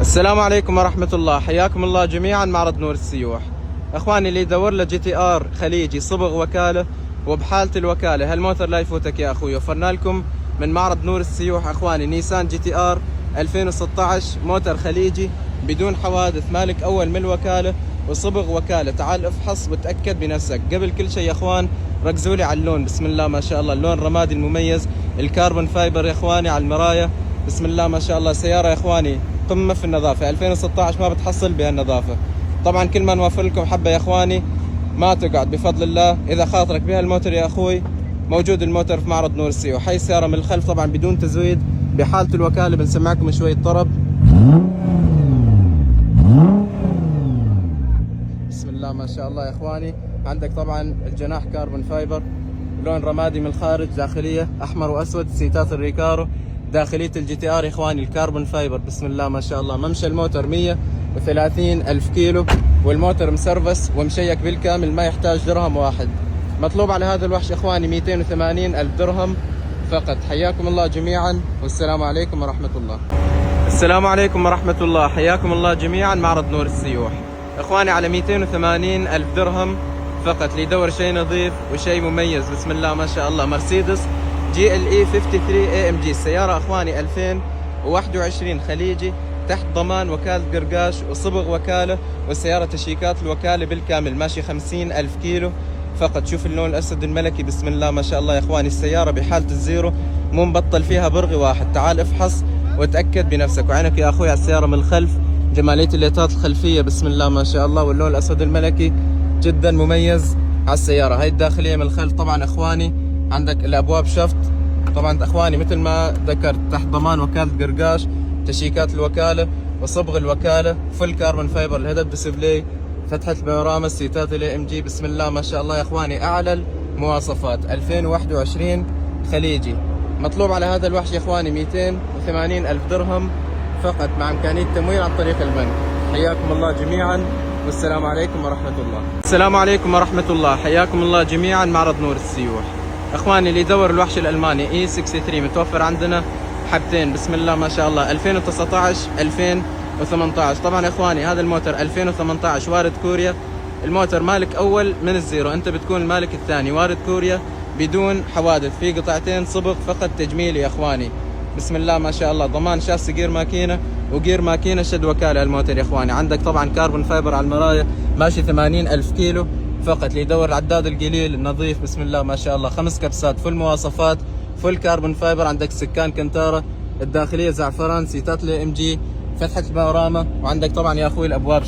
السلام عليكم ورحمة الله، حياكم الله جميعا معرض نور السيوح. اخواني اللي يدور له جي تي ار خليجي صبغ وكالة وبحالة الوكالة هالموتر لا يفوتك يا اخوي. وفرنا لكم من معرض نور السيوح اخواني نيسان جي تي ار 2016 موتر خليجي بدون حوادث، مالك اول من الوكالة وصبغ وكالة. تعال افحص وتأكد بنفسك. قبل كل شيء يا اخوان ركزوا لي على اللون، بسم الله ما شاء الله، اللون رمادي المميز، الكربون فايبر يا اخواني على المرايا، بسم الله ما شاء الله. سيارة يا اخواني قمة في النظافة، 2016 ما بتحصل بهالنظافة. طبعا كل ما نوفر لكم حبة يا اخواني ما تقعد بفضل الله. اذا خاطرك بهالموتر يا اخوي موجود الموتر في معرض نور السيوح. هاي السيارة من الخلف طبعا بدون تزويد بحالة الوكالة. بنسمعكم شوية طرب، بسم الله ما شاء الله يا اخواني. عندك طبعا الجناح كاربون فايبر، لون رمادي من الخارج، داخلية احمر واسود، سيتات الريكارو، داخلية الجي تي ار يا اخواني الكربون فايبر، بسم الله ما شاء الله. ممشى الموتر 130 ألف كيلو، والموتر مسرفس ومشيك بالكامل، ما يحتاج درهم واحد. مطلوب على هذا الوحش يا اخواني 280 ألف درهم فقط. حياكم الله جميعا والسلام عليكم ورحمة الله. السلام عليكم ورحمة الله، حياكم الله جميعا معرض نور السيوح. اخواني على 280 ألف درهم فقط اللي يدور شيء نظيف وشيء مميز، بسم الله ما شاء الله. مرسيدس جي ال اي 53 اي ام جي، السيارة اخواني 2021 خليجي، تحت ضمان وكالة قرقاش وصبغ وكالة، والسيارة تشيكات الوكالة بالكامل، ماشي 50 ألف كيلو فقط. شوف اللون الأسد الملكي، بسم الله ما شاء الله يا اخواني. السيارة بحالة الزيرو، مو مبطل فيها برغي واحد. تعال افحص وتأكد بنفسك، وعينك يا اخوي على السيارة من الخلف، جمالية الليتات الخلفية بسم الله ما شاء الله، واللون الأسد الملكي جدا مميز على السيارة. هاي الداخلية من الخلف طبعا اخواني، عندك الابواب شفط طبعا اخواني مثل ما ذكرت، تحت ضمان وكالة قرقاش، تشيكات الوكالة وصبغ الوكالة، فل كاربون فايبر، الهيد ديسبلاي، فتحة البانوراما، السيتات الاي ام جي، بسم الله ما شاء الله يا اخواني. اعلى المواصفات، 2021 خليجي. مطلوب على هذا الوحش يا اخواني 280 ألف درهم فقط، مع امكانية تمويل عن طريق البنك. حياكم الله جميعا والسلام عليكم ورحمة الله. السلام عليكم ورحمة الله، حياكم الله جميعا معرض نور السيوح. اخواني اللي يدور الوحش الالماني اي 63 متوفر عندنا حبتين، بسم الله ما شاء الله، 2019 2018. طبعا اخواني هذا الموتر 2018 وارد كوريا، الموتر مالك اول من الزيرو، انت بتكون المالك الثاني، وارد كوريا بدون حوادث، في قطعتين صبغ فقط تجميلي يا اخواني، بسم الله ما شاء الله. ضمان شاس جير ماكينه وجير ماكينه، شد وكاله الموتر يا اخواني. عندك طبعا كاربون فايبر على المرايا، ماشي 80 ألف كيلو فقط. اللي يدور العداد القليل النظيف، بسم الله ما شاء الله، 5 كبسات، فل مواصفات، فل كاربون فايبر. عندك سكان كنتارة، الداخليه زعفران، سيتات الاي ام جي، فتحه البانوراما، وعندك طبعا يا اخوي الابواب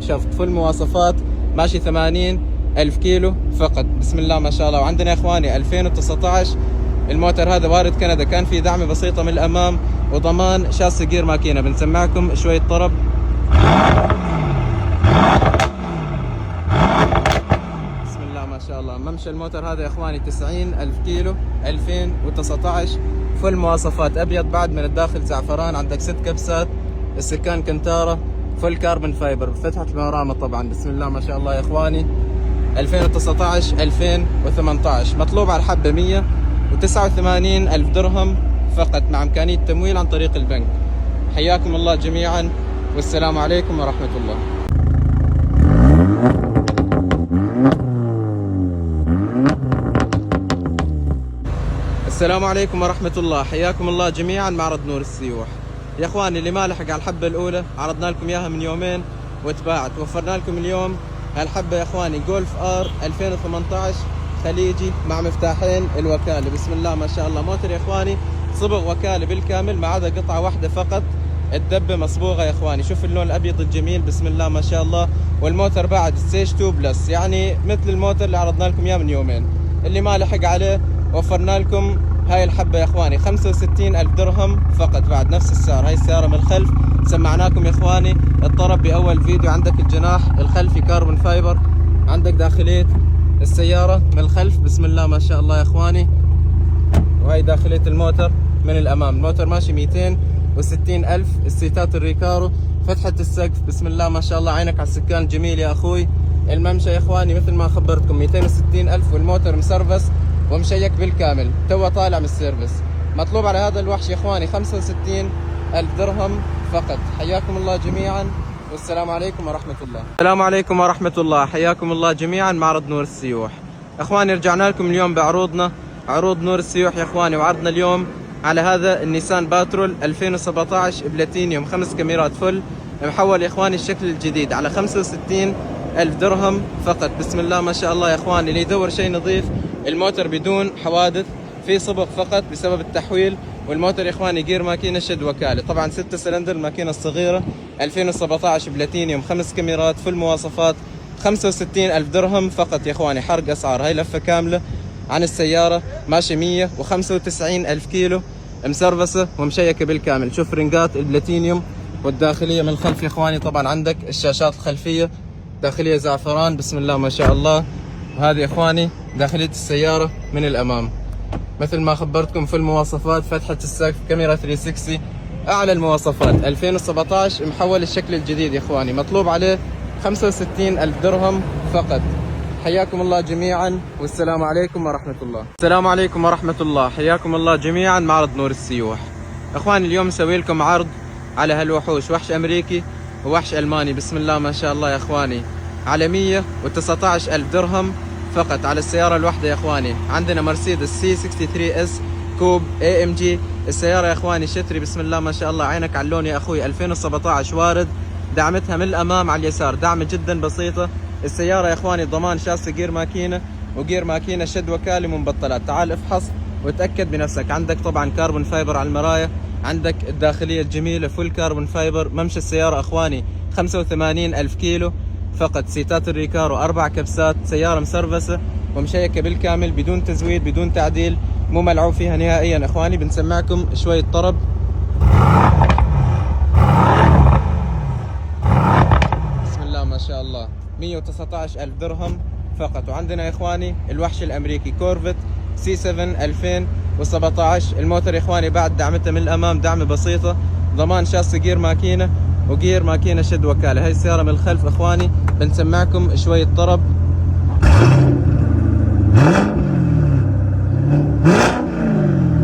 شفط، فل مواصفات، ماشي 80 ألف كيلو فقط، بسم الله ما شاء الله. وعندنا يا اخواني 2019 الموتر هذا وارد كندا، كان في دعمه بسيطه من الامام وضمان شاس جير ماكينه. بنسمعكم شويه طرب، بسم الله ما شاء الله. ممشى الموتر هذا يا اخواني 90 ألف كيلو، 2019، فل مواصفات، ابيض بعد من الداخل زعفران. عندك 6 كبسات، السكان كنتارة، فل كاربون فايبر، فتحة البانوراما طبعا، بسم الله ما شاء الله يا اخواني. 2019 2018. مطلوب على الحبة 189 ألف درهم فقط، مع إمكانية تمويل عن طريق البنك. حياكم الله جميعا والسلام عليكم ورحمة الله. السلام عليكم ورحمة الله، حياكم الله جميعا معرض نور السيوح. يا اخواني اللي ما لحق على الحبة الأولى عرضنا لكم إياها من يومين وتباعت، وفرنا لكم اليوم هالحبة يا اخواني جولف ار 2018 خليجي مع مفتاحين الوكالة، بسم الله ما شاء الله. موتر يا اخواني صبغ وكالة بالكامل، ما عدا قطعة واحدة فقط الدبة مصبوغة يا اخواني. شوف اللون الابيض الجميل، بسم الله ما شاء الله. والموتر بعد ستيج 2 بلس، يعني مثل الموتر اللي عرضنا لكم اياه من يومين. اللي ما لحق عليه وفرنا لكم هاي الحبة يا اخواني 65 ألف درهم فقط، بعد نفس السعر. هاي السيارة من الخلف سمعناكم يا اخواني الطرب باول فيديو. عندك الجناح الخلفي كاربون فايبر، عندك داخلية السيارة من الخلف، بسم الله ما شاء الله يا اخواني. وهي داخلية الموتر من الامام، الموتر ماشي 260 ألف، السيتات الريكارو، فتحة السقف، بسم الله ما شاء الله. عينك على السكان جميل يا اخوي. الممشى يا اخواني مثل ما خبرتكم 260 ألف، والموتر مسرفس ومشيك بالكامل، تو طالع من السيرفس. مطلوب على هذا الوحش يا اخواني 65 ألف درهم فقط. حياكم الله جميعا والسلام عليكم ورحمة الله. السلام عليكم ورحمة الله، حياكم الله جميعا. معرض نور السيوح. اخواني رجعنا لكم اليوم بعروضنا، عروض نور السيوح يا اخواني. وعرضنا اليوم على هذا النيسان باترول 2017 بلاتينيوم 5 كاميرات فل محول يا اخواني الشكل الجديد على 65,000 درهم فقط. بسم الله ما شاء الله يا اخواني. اللي يدور شيء نظيف، الموتر بدون حوادث، في صبغ فقط بسبب التحويل. والموتر يا اخواني جير ماكينه شد وكاله، طبعا 6 سلندر الماكينه الصغيره 2017 بلاتينيوم 5 كاميرات فل مواصفات 65,000 درهم فقط يا اخواني. حرق اسعار. هاي لفه كامله عن السياره، ماشي 195,000 كيلو، مسرفسه ومشيكه بالكامل. شوف رنجات البلاتينيوم والداخليه من الخلف يا اخواني. طبعا عندك الشاشات الخلفيه داخليه زعفران، بسم الله ما شاء الله. وهذه يا اخواني داخليه السياره من الامام مثل ما خبرتكم في المواصفات. فتحه السقف، كاميرا 360، اعلى المواصفات. 2017 محول الشكل الجديد يا اخواني، مطلوب عليه 65,000 درهم فقط. حياكم الله جميعا والسلام عليكم ورحمة الله. السلام عليكم ورحمة الله، حياكم الله جميعا. معرض نور السيوح اخواني. اليوم مسوي لكم عرض على هالوحوش، وحش امريكي ووحش الماني، بسم الله ما شاء الله يا اخواني، على 119,000 درهم فقط على السيارة الواحدة يا اخواني. عندنا مرسيدس سي 63 اس كوب اي ام جي. السيارة يا اخواني شتري بسم الله ما شاء الله، عينك على اللون يا اخوي. 2017 وارد، دعمتها من الامام على اليسار، دعمة جدا بسيطة. السيارة يا اخواني ضمان شاسة، جير ماكينة وجير ماكينة شد وكالة ومبطلات. تعال افحص وتأكد بنفسك. عندك طبعا كاربون فايبر على المرايا، عندك الداخلية الجميلة فول كاربون فايبر. ممشى السيارة اخواني 85,000 كيلو فقط. سيتات الريكارو 4 كبسات. سيارة مسرفسة ومشيكة بالكامل بدون تزويد بدون تعديل، مو ملعوب فيها نهائيا اخواني. بنسمعكم شوية طرب. بسم الله ما شاء الله، 119,000 درهم فقط. وعندنا يا اخواني الوحش الامريكي كورفت سي 7 2017. الموتر يا اخواني بعد دعمته من الامام دعمه بسيطة، ضمان شاسة جير ماكينة وجير ماكينة شد وكالة. هاي السيارة من الخلف اخواني بنسمعكم شوية طرب.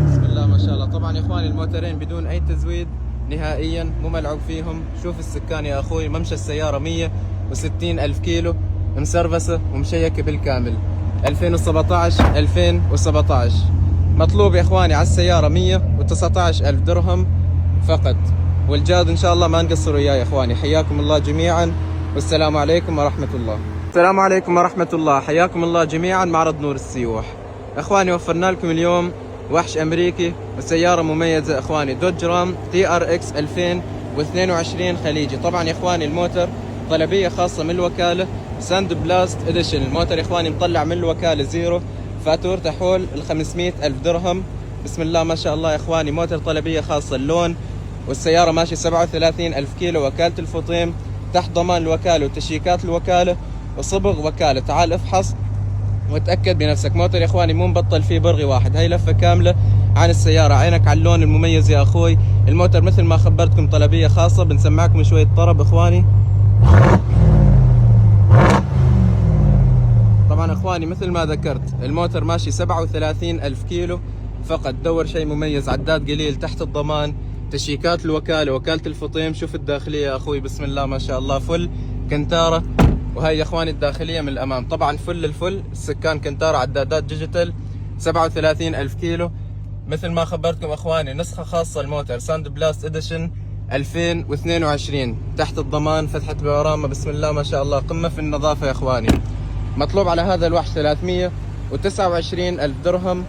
بسم الله ما شاء الله. طبعا يا اخواني الموترين بدون اي تزويد نهائيا، مو ملعوب فيهم. شوف السكان يا اخوي. ممشى السيارة 160,000 كيلو، مسرفسة ومشيكة بالكامل. 2017 مطلوب يا اخواني على السيارة 119,000 درهم فقط. والجاد ان شاء الله ما نقصر وياه يا اخواني. حياكم الله جميعا والسلام عليكم ورحمة الله. السلام عليكم ورحمة الله، حياكم الله جميعا. معرض نور السيوح اخواني. وفرنا لكم اليوم وحش امريكي وسيارة مميزة اخواني، دوج رام تي ار اكس 2022 خليجي. طبعا يا اخواني الموتر طلبية خاصة من الوكالة، ساند بلاست اديشن. الموتر يا اخواني مطلع من الوكالة زيرو، فاتورته حول ال 500,000 درهم. بسم الله ما شاء الله يا اخواني. موتر طلبية خاصة اللون، والسيارة ماشي 37,000 كيلو. وكالة الفطيم تحت ضمان الوكالة وتشيكات الوكالة وصبغ وكالة. تعال افحص وتأكد بنفسك. موتر يا اخواني مو مبطل فيه برغي واحد. هاي لفة كاملة عن السيارة، عينك على اللون المميز يا اخوي. الموتر مثل ما خبرتكم طلبية خاصة. بنسمعكم شوية طرب اخواني. طبعا اخواني مثل ما ذكرت الموتر ماشي 37,000 كيلو فقط. دور شيء مميز، عداد قليل تحت الضمان، تشيكات الوكالة، وكالة الفطيم. شوف الداخلية يا اخوي بسم الله ما شاء الله، فل كنتارة. وهي يا اخواني الداخلية من الامام طبعا فل الفل. السكان كنتارة، عدادات ديجيتال، 37,000 كيلو. مثل ما خبرتكم اخواني نسخة خاصة الموتر ساند بلاست اديشن 2022 تحت الضمان. فتحة بانوراما بسم الله ما شاء الله، قمة في النظافة يا اخواني. مطلوب على هذا الوحش 329,000 درهم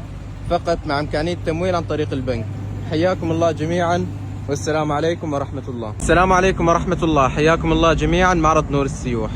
فقط، مع امكانية تمويل عن طريق البنك. حياكم الله جميعا والسلام عليكم ورحمة الله. السلام عليكم ورحمة الله، حياكم الله جميعا. معرض نور السيوح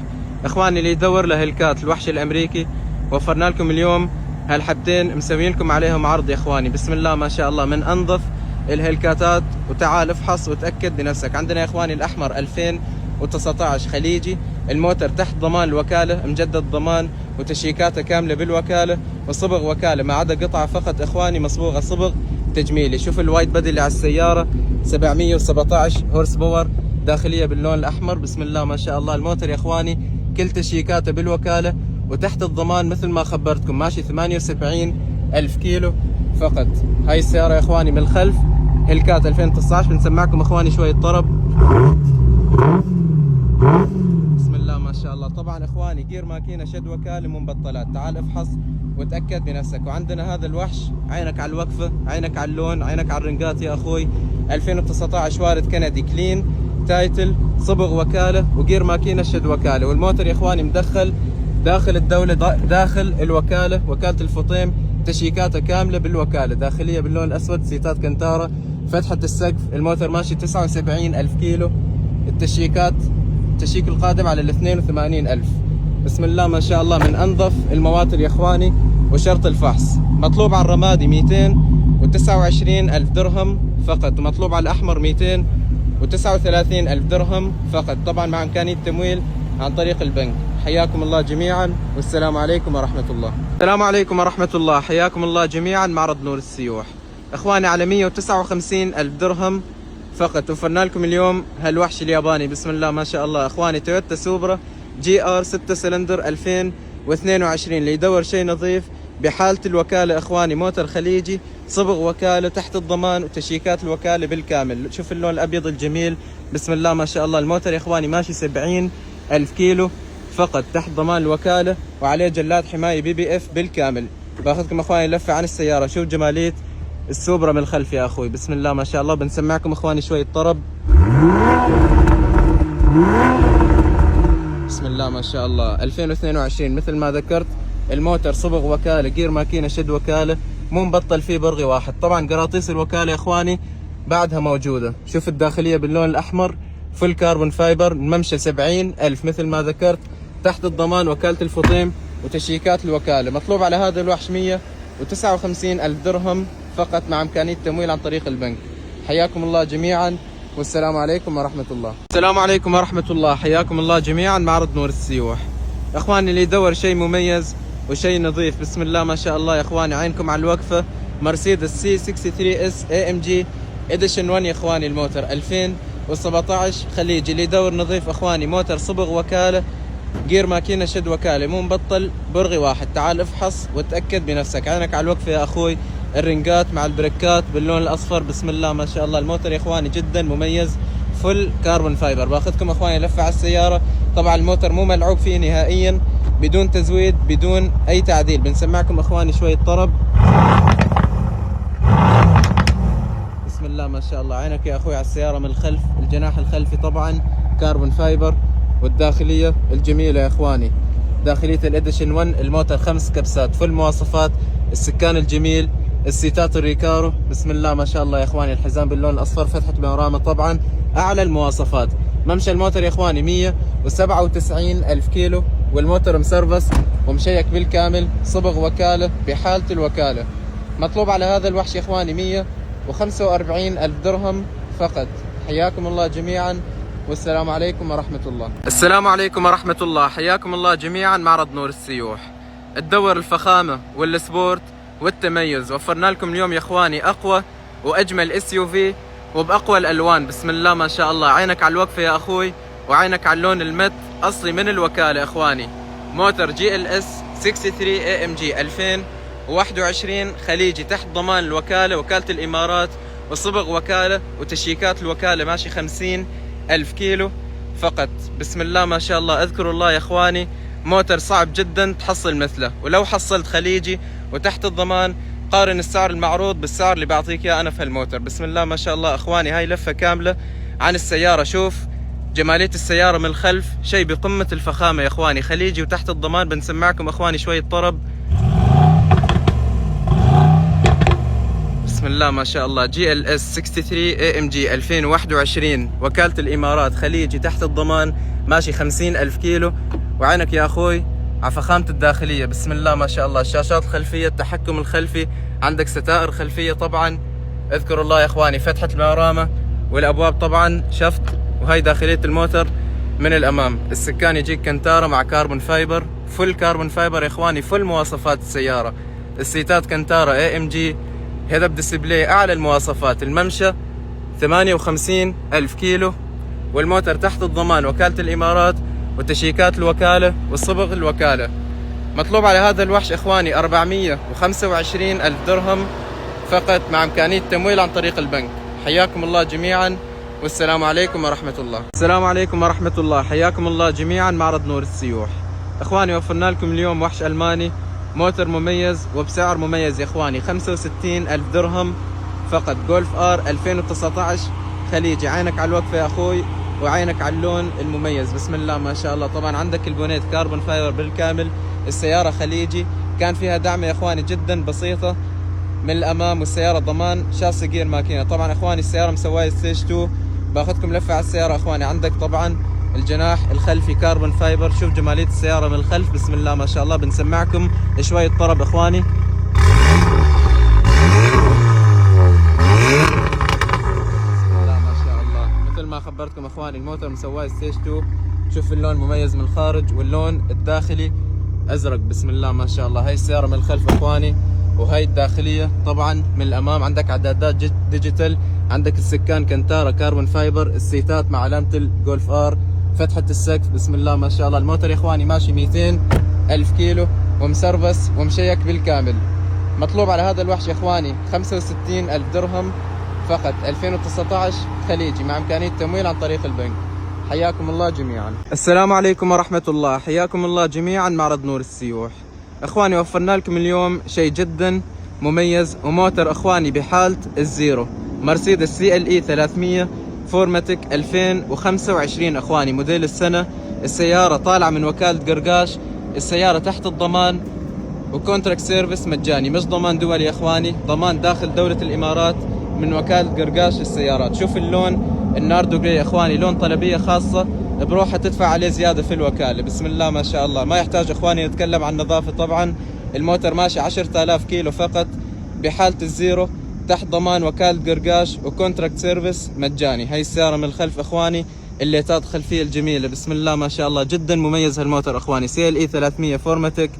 اخواني. اللي يدور لهلكات الوحش الامريكي وفرنا لكم اليوم هالحبتين، مسوين لكم عليهم عرض يا اخواني. بسم الله ما شاء الله، من انظف الهلكاتات. وتعال افحص وتأكد بنفسك. عندنا يا اخواني الاحمر 2019 خليجي. الموتر تحت ضمان الوكالة، مجدد ضمان وتشيكاته كاملة بالوكالة وصبغ وكالة، ما عدا قطعة فقط اخواني مصبوغة صبغ تجميلي. شوف الوايد بدي اللي على السيارة 717 هورس باور، داخلية باللون الاحمر بسم الله ما شاء الله. الموتر يا اخواني كل تشيكاته بالوكالة وتحت الضمان مثل ما خبرتكم، ماشي 78,000 كيلو فقط. هاي السيارة يا اخواني من الخلف هلكات 2019. بنسمعكم اخواني شوية طرب. بسم الله ما شاء الله. طبعا اخواني جير ماكينه شد وكاله منبطلات، تعال افحص وتاكد بنفسك. وعندنا هذا الوحش، عينك على الوقفه، عينك على اللون، عينك على الرنقات يا اخوي. 2019 وارد كندي كلين تايتل، صبغ وكاله، وجير ماكينه شد وكاله. والموتر يا اخواني مدخل داخل الدوله، داخل الوكاله، وكاله الفطيم، تشيكاته كامله بالوكاله، داخليه باللون الاسود، سيتات كنتارا، فتحه السقف. الموتر ماشي 79,000 كيلو. التشيكات التشيك القادم على ال 82,000. بسم الله ما شاء الله، من انظف المواتر يا اخواني. وشرط الفحص مطلوب على الرمادي 229,000 درهم فقط، ومطلوب على الاحمر 239,000 درهم فقط، طبعا مع امكانيه تمويل عن طريق البنك. حياكم الله جميعا، والسلام عليكم ورحمه الله. السلام عليكم ورحمه الله، حياكم الله جميعا. معرض نور السيوح اخواني على 159,000 درهم فقط. وفرنا لكم اليوم هالوحش الياباني. بسم الله ما شاء الله اخواني، تويوتا سوبرا جي ار 6 سلندر 2022. اللي يدور شيء نظيف بحالة الوكالة اخواني، موتر خليجي، صبغ وكالة، تحت الضمان، وتشيكات الوكالة بالكامل. شوف اللون الابيض الجميل، بسم الله ما شاء الله. الموتر يا اخواني ماشي 70,000 كيلو فقط، تحت ضمان الوكالة، وعليه جلاد حماية BBF بالكامل. باخذكم اخواني لفة عن السيارة. شوف جمالية السوبرا من الخلف يا اخوي، بسم الله ما شاء الله. بنسمعكم اخواني شوية طرب. بسم الله ما شاء الله. 2022 مثل ما ذكرت، الموتر صبغ وكالة، جير ماكينة شد وكالة، مو مبطل فيه برغي واحد. طبعا قراطيس الوكالة يا اخواني بعدها موجودة. شوف الداخلية باللون الاحمر، فل كاربون فايبر، الممشى 70,000 مثل ما ذكرت، تحت الضمان، وكالة الفطيم، وتشيكات الوكالة. مطلوب على هذا الوحش 159,000 درهم فقط، مع امكانيه تمويل عن طريق البنك. حياكم الله جميعا، والسلام عليكم ورحمه الله. السلام عليكم ورحمه الله، حياكم الله جميعا. معرض نور السيوح اخواني، اللي يدور شيء مميز وشيء نظيف، بسم الله ما شاء الله يا اخواني. عينكم على الوقفه، مرسيدس C63S AMG اديشن 1 يا اخواني. الموتر 2017 خليجي. اللي يدور نظيف اخواني، موتر صبغ وكاله، جير ماكينه شد وكاله، مو مبطل برغي واحد. تعال افحص وتاكد بنفسك. عينك على الوقفه يا اخوي، الرنقات مع البريكات باللون الاصفر، بسم الله ما شاء الله. الموتر يا اخواني جدا مميز، فل كاربون فايبر. باخذكم اخواني لفه على السياره. طبعا الموتر مو ملعوب فيه نهائيا، بدون تزويد، بدون اي تعديل. بنسمعكم اخواني شويه طرب. بسم الله ما شاء الله. عينك يا اخوي على السياره من الخلف، الجناح الخلفي طبعا كاربون فايبر، والداخليه الجميله يا اخواني، داخليه الاديشن 1. الموتر 5 كبسات، فل مواصفات، السكان الجميل، السيتات الريكارو، بسم الله ما شاء الله يا اخواني. الحزام باللون الاصفر، فتحه بانوراما، طبعا اعلى المواصفات. ممشى الموتر يا اخواني 197,000 كيلو، والموتر مسرفس ومشيك بالكامل، صبغ وكاله بحاله الوكاله. مطلوب على هذا الوحش يا اخواني 145,000 درهم فقط. حياكم الله جميعا، والسلام عليكم ورحمة الله. السلام عليكم ورحمة الله، حياكم الله جميعا. معرض نور السيوح. تدور الفخامة والسبورت والتميز، وفرنا لكم اليوم يا اخواني اقوى واجمل SUV وباقوى الالوان. بسم الله ما شاء الله. عينك على الوقفة يا اخوي، وعينك على اللون المت اصلي من الوكالة اخواني. موتر GLS 63 AMG 2021 خليجي، تحت ضمان الوكالة، وكالة الامارات، وصبغ وكالة، وتشيكات الوكالة ماشي 50,000 كيلو فقط. بسم الله ما شاء الله. اذكروا الله يا اخواني، موتر صعب جدا تحصل مثله، ولو حصلت خليجي وتحت الضمان، قارن السعر المعروض بالسعر اللي بعطيك اياه انا في هالموتر. بسم الله ما شاء الله اخواني. هاي لفة كاملة عن السيارة. شوف جمالية السيارة من الخلف، شيء بقمة الفخامة يا اخواني، خليجي وتحت الضمان. بنسمعكم اخواني شوية طرب. بسم الله ما شاء الله. GLS 63 AMG 2021 وكالة الامارات خليجي، تحت الضمان، ماشي 50,000 كيلو. وعينك يا اخوي على فخامة الداخلية، بسم الله ما شاء الله. الشاشات الخلفية، التحكم الخلفي، عندك ستائر خلفية طبعا. اذكروا الله يا اخواني، فتحة البانوراما، والابواب طبعا شفط. وهي داخلية الموتر من الامام. السكان يجيك كنتارا مع كاربون فايبر، فل كاربون فايبر يا اخواني، فل مواصفات السيارة. السيتات كنتارا AMG، هيد اب ديسبلاي، اعلى المواصفات. الممشى 58,000 كيلو، والموتر تحت الضمان، وكالة الامارات، وتشيكات الوكالة، والصبغ الوكالة. مطلوب على هذا الوحش اخواني 425,000 درهم فقط، مع امكانية تمويل عن طريق البنك. حياكم الله جميعا، والسلام عليكم ورحمة الله. السلام عليكم ورحمة الله، حياكم الله جميعا معرض نور السيوح. اخواني وفرنا لكم اليوم وحش الماني، موتر مميز وبسعر مميز يا اخواني، 65 ألف درهم فقط. جولف ار 2019 خليجي. عينك على الوقفة يا اخوي وعينك على اللون المميز، بسم الله ما شاء الله. طبعا عندك البونيت كاربون فايبر بالكامل. السيارة خليجي، كان فيها دعم يا اخواني جدا بسيطة من الامام، والسيارة ضمان شاصي جير ماكينة. طبعا اخواني السيارة مسواية ستيج 2. باخذكم لفة على السيارة اخواني. عندك طبعا الجناح الخلفي كاربون فايبر، شوف جمالية السيارة من الخلف، بسم الله ما شاء الله. بنسمعكم شوية طرب اخواني. بسم الله ما شاء الله. مثل ما خبرتكم اخواني الموتور مسواي ستيج 2. شوف اللون مميز من الخارج، واللون الداخلي ازرق، بسم الله ما شاء الله. هاي السيارة من الخلف اخواني، وهاي الداخلية طبعا من الامام. عندك عدادات ديجيتال، عندك السكان كنتارا كاربون فايبر، السيتات مع علامة الجولف ار، فتحة السقف، بسم الله ما شاء الله. الموتور يا اخواني ماشي 200 ألف كيلو ومسرفس ومشيك بالكامل. مطلوب على هذا الوحش يا اخواني 65 ألف درهم فقط، 2019 خليجي مع امكانية تمويل عن طريق البنك. حياكم الله جميعا. السلام عليكم ورحمة الله، حياكم الله جميعا معرض نور السيوح. اخواني وفرنا لكم اليوم شيء جدا مميز، وموتر اخواني بحالة الزيرو، مرسيدس CLE 300 فورماتيك 2025 اخواني، موديل السنة. السيارة طالعة من وكالة قرقاش، السيارة تحت الضمان وكونتراكت سيرفيس مجاني، مش ضمان دولي يا اخواني، ضمان داخل دولة الامارات من وكالة قرقاش للسيارات. شوف اللون الناردو جراي يا اخواني، لون طلبية خاصة بروحها تدفع عليه زيادة في الوكالة، بسم الله ما شاء الله. ما يحتاج اخواني نتكلم عن نظافة. طبعا الموتر ماشي 10,000 كيلو فقط بحالة الزيرو، تحت ضمان وكالة قرقاش وكونتراكت سيرفيس مجاني. هاي السيارة من الخلف اخواني، الليتات الخلفية الجميلة، بسم الله ما شاء الله. جدا مميز هالموتر اخواني، CLE 300 فورماتيك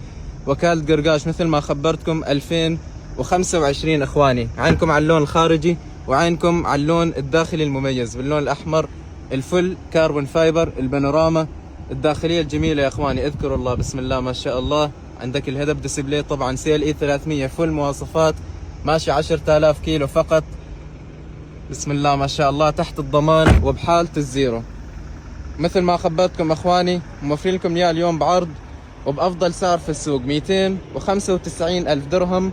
وكالة قرقاش مثل ما خبرتكم 2025 اخواني. عينكم على اللون الخارجي وعينكم على اللون الداخلي المميز باللون الاحمر، الفل كاربون فايبر، البانوراما الداخلية الجميلة يا اخواني، اذكروا الله بسم الله ما شاء الله. عندك الهدف ديسبلاي طبعا CLE 300 فل مواصفات، ماشي 10,000 كيلو فقط، بسم الله ما شاء الله، تحت الضمان وبحالة الزيرو. مثل ما خبرتكم اخواني موفرين لكم اياه اليوم بعرض وبافضل سعر في السوق، 295 ألف درهم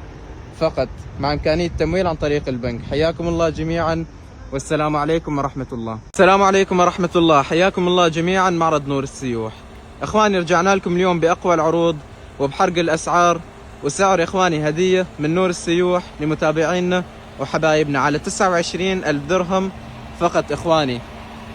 فقط مع امكانية تمويل عن طريق البنك. حياكم الله جميعا والسلام عليكم ورحمة الله. السلام عليكم ورحمة الله، حياكم الله جميعا معرض نور السيوح. اخواني رجعنا لكم اليوم باقوى العروض وبحرق الاسعار، وسعر يا اخواني هدية من نور السيوح لمتابعينا وحبايبنا على 29 ألف درهم فقط اخواني،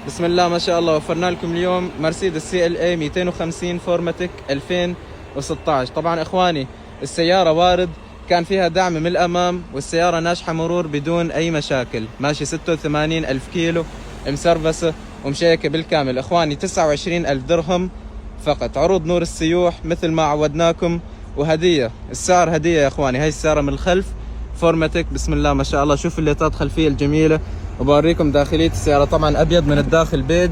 بسم الله ما شاء الله. وفرنا لكم اليوم مرسيدس CLA 250 فورماتيك 2016. طبعا اخواني السيارة وارد كان فيها دعم من الامام، والسيارة ناجحة مرور بدون اي مشاكل، ماشي 86 ألف كيلو مسرفسة ومشيكة بالكامل اخواني، 29 ألف درهم فقط. عروض نور السيوح مثل ما عودناكم، وهدية، السعر هدية يا اخواني. هاي السيارة من الخلف فورماتيك بسم الله ما شاء الله. شوف الليتات خلفية الجميلة، وبوريكم داخلية السيارة. طبعا ابيض من الداخل بيج،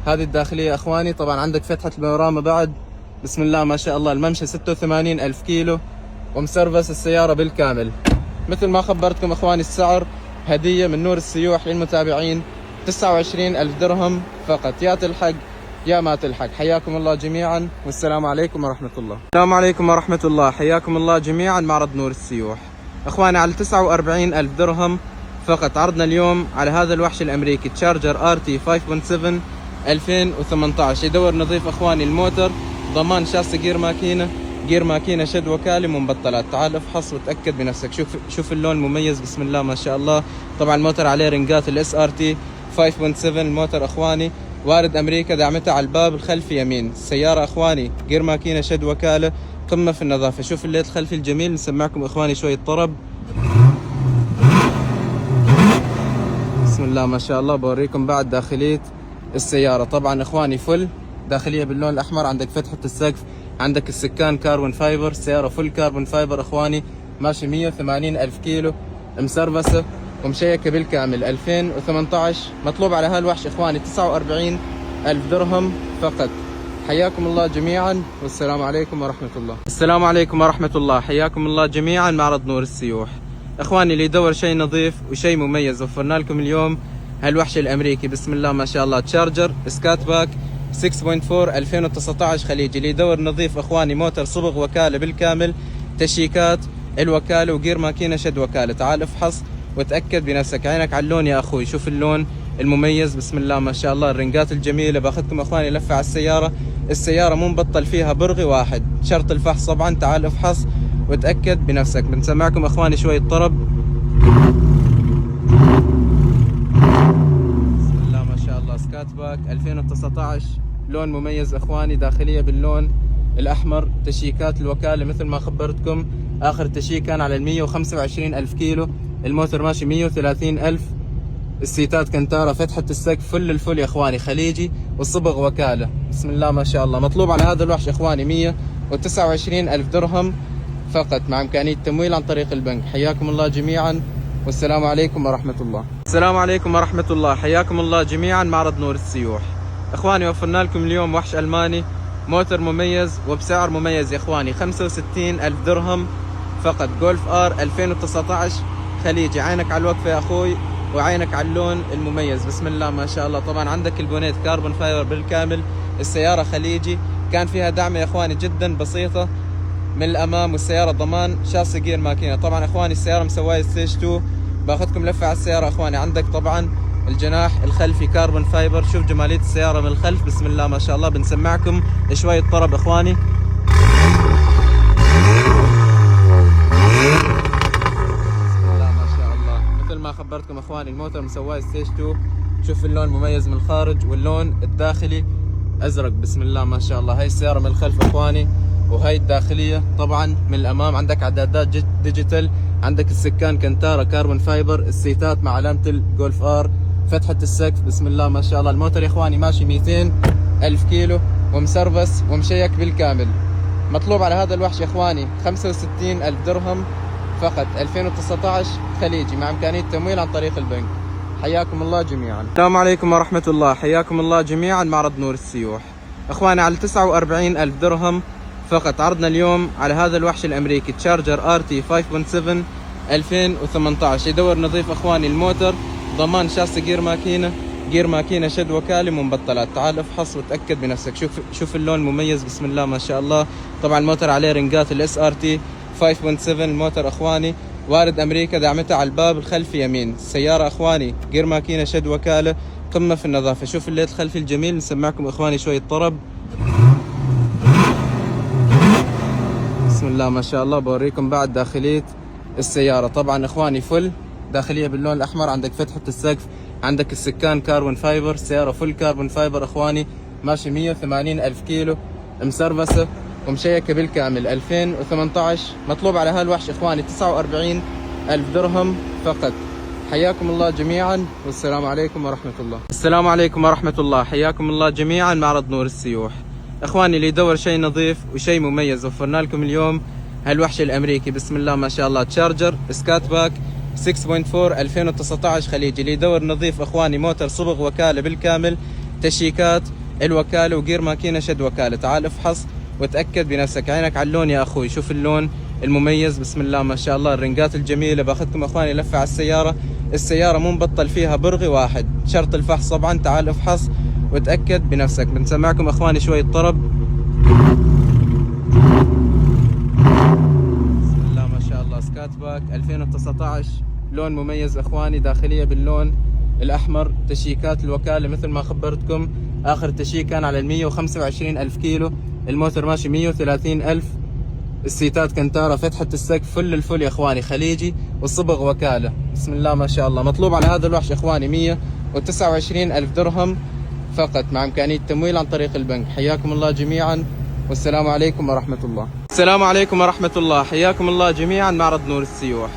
هذه الداخلية اخواني. طبعا عندك فتحة البانوراما بعد، بسم الله ما شاء الله. الممشى 86 ألف كيلو ومسرفس السيارة بالكامل. مثل ما خبرتكم اخواني السعر هدية من نور السيوح للمتابعين، 29 ألف درهم فقط. يا تلحق يا ما تلحق. حياكم الله جميعا والسلام عليكم ورحمة الله. السلام عليكم ورحمة الله، حياكم الله جميعا معرض نور السيوح. اخواني على 49 ألف درهم فقط عرضنا اليوم على هذا الوحش الامريكي تشارجر RT 5.7 2018. يدور نظيف اخواني، الموتر ضمان شاصي جير ماكينة شد وكالة مبطلات. تعال افحص وتأكد بنفسك. شوف اللون المميز بسم الله ما شاء الله. طبعا الموتر عليه رنجات SRT 5.7. الموتر اخواني وارد امريكا، دعمتها على الباب الخلفي يمين. السيارة اخواني جير ماكينة شد وكالة، قمة في النظافة. شوف الليت الخلفي الجميل، نسمعكم اخواني شوية طرب بسم الله ما شاء الله. بوريكم بعد داخلية السيارة. طبعا اخواني فل داخلية باللون الاحمر، عندك فتحة السقف، عندك السكان كاربون فايبر، السيارة فل كاربون فايبر اخواني، ماشي 180 ألف كيلو مسرفسة ومشيكة بالكامل 2018. مطلوب على هالوحش اخواني 49 ألف درهم فقط. حياكم الله جميعا والسلام عليكم ورحمة الله. السلام عليكم ورحمة الله، حياكم الله جميعا معرض نور السيوح. اخواني اللي يدور شيء نظيف وشيء مميز، وفرنا لكم اليوم هالوحش الامريكي بسم الله ما شاء الله، تشارجر سكات باك 6.4 2019 خليجي، اللي يدور نظيف اخواني، موتر صبغ وكاله بالكامل، تشيكات الوكاله وجير ماكينه شد وكاله. تعال افحص وتاكد بنفسك، عينك على اللون يا اخوي، شوف اللون المميز بسم الله ما شاء الله، الرنقات الجميله. باخذكم اخواني لفه على السياره، السياره مو مبطل فيها برغي واحد، شرط الفحص طبعا. تعال افحص وتاكد بنفسك. بنسمعكم اخواني شويه طرب بسم الله ما شاء الله، سكات باك 2019 لون مميز اخواني، داخليه باللون الاحمر، تشيكات الوكاله مثل ما خبرتكم، اخر تشيك كان على 125 الف كيلو، الموتور ماشي 130 الف، السيتات كنتارا، فتحه السقف فل الفل يا اخواني، خليجي والصبغ وكاله بسم الله ما شاء الله. مطلوب على هذا الوحش اخواني 129 الف درهم فقط، مع امكانيه تمويل عن طريق البنك. حياكم الله جميعا والسلام عليكم ورحمه الله. السلام عليكم ورحمه الله، حياكم الله جميعا. معرض نور السيوح اخواني، وفرنا لكم اليوم وحش الماني، موتر مميز وبسعر مميز يا اخواني، 65 الف درهم فقط، جولف ار 2019 خليجي. عينك على الوقفه يا اخوي وعينك على اللون المميز بسم الله ما شاء الله. طبعا عندك البونيت كاربون فايبر بالكامل، السياره خليجي، كان فيها دعمه يا اخواني جدا بسيطه من الامام، والسياره ضمان، شاصي جير ماكينه. طبعا اخواني السياره مسوايه ستيج 2. باخذكم لفه على السياره اخواني، عندك طبعا الجناح الخلفي كاربون فايبر، شوف جماليه السياره من الخلف بسم الله ما شاء الله. بنسمعكم شويه طرب اخواني ما خبرتكم اخواني، الموتور مسواه ستيج 2. شوف اللون مميز من الخارج، واللون الداخلي ازرق بسم الله ما شاء الله. هاي السياره من الخلف اخواني، وهي الداخليه طبعا من الامام. عندك عدادات ديجيتال، عندك السكان كنتارا كاربون فايبر، السيتات مع علامه الجولف ار، فتحه السقف بسم الله ما شاء الله. الموتور يا اخواني ماشي 200 الف كيلو ومسرفس ومشيك بالكامل. مطلوب على هذا الوحش يا اخواني 65 الف درهم فقط، 2019 خليجي، مع امكانيه تمويل عن طريق البنك. حياكم الله جميعا. السلام عليكم ورحمه الله، حياكم الله جميعا. معرض نور السيوح اخواني، على 49 الف درهم فقط عرضنا اليوم على هذا الوحش الامريكي، تشارجر ار تي 5.7 2018. يدور نظيف اخواني، الموتر ضمان، شاصي جير ماكينه شد وكاله مبطلات. تعال افحص وتاكد بنفسك. شوف اللون مميز بسم الله ما شاء الله. طبعا الموتر عليه رنقات الاس ار تي 5.7. الموتور اخواني وارد امريكا، دعمتها على الباب الخلفي يمين. السياره اخواني جير ماكينه شد وكاله، قمه في النظافه. شوف الليت الخلفي الجميل. نسمعكم اخواني شويه طرب بسم الله ما شاء الله. بوريكم بعد داخليه السياره. طبعا اخواني فل داخليه باللون الاحمر، عندك فتحه السقف، عندك السكان كاربون فايبر، السياره فل كاربون فايبر اخواني، ماشي 180 الف كيلو، مسرفسه ومشيكه بالكامل، 2018. مطلوب على هالوحش اخواني 49 الف درهم فقط. حياكم الله جميعا والسلام عليكم ورحمه الله. السلام عليكم ورحمه الله، حياكم الله جميعا. معرض نور السيوح اخواني، اللي يدور شيء نظيف وشيء مميز، وفرنا لكم اليوم هالوحش الامريكي بسم الله ما شاء الله، تشارجر سكات باك 6.4 2019 خليجي، اللي يدور نظيف اخواني، موتر صبغ وكاله بالكامل، تشيكات الوكاله وجير ماكينه شد وكاله. تعال افحص وتاكد بنفسك، عينك على اللون يا اخوي، شوف اللون المميز بسم الله ما شاء الله، الرنقات الجميله. باخذكم اخواني لفه على السياره، السياره مو مبطل فيها برغي واحد، شرط الفحص طبعا. تعال افحص وتاكد بنفسك. بنسمعكم اخواني شويه طرب بسم الله ما شاء الله، سكات باك 2019 لون مميز اخواني، داخليه باللون الاحمر، تشيكات الوكاله مثل ما خبرتكم، اخر تشيك كان على 125 الف كيلو، الموتور ماشي 130 الف، السيتات كنتارا، فتحه السقف فل الفل يا اخواني، خليجي والصبغ وكاله بسم الله ما شاء الله. مطلوب على هذا الوحش اخواني 129 الف درهم فقط، مع امكانيه تمويل عن طريق البنك. حياكم الله جميعا والسلام عليكم ورحمه الله. السلام عليكم ورحمه الله، حياكم الله جميعا. معرض نور السيوح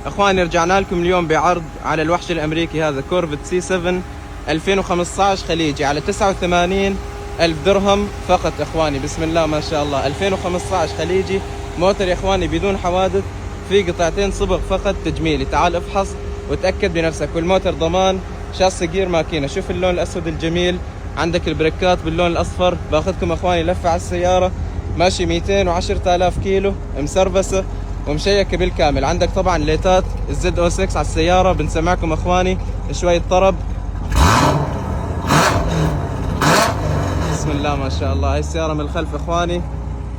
اخواني، رجعنا لكم اليوم بعرض على الوحش الامريكي هذا، كورفت سي 7 2015 خليجي، على 89 الف درهم فقط اخواني بسم الله ما شاء الله. 2015 خليجي، موتر يا اخواني بدون حوادث، في قطعتين صبغ فقط تجميلي. تعال افحص وتاكد بنفسك، والموتر ضمان، شاصي جير ماكينه. شوف اللون الاسود الجميل، عندك البريكات باللون الاصفر. باخذكم اخواني لفه على السياره، ماشي 210,000 كيلو، مسرفسه ومشيكه بالكامل. عندك طبعا ليتات الزد او 6 على السياره. بنسمعكم اخواني شويه طرب بسم الله ما شاء الله. هاي السيارة من الخلف اخواني،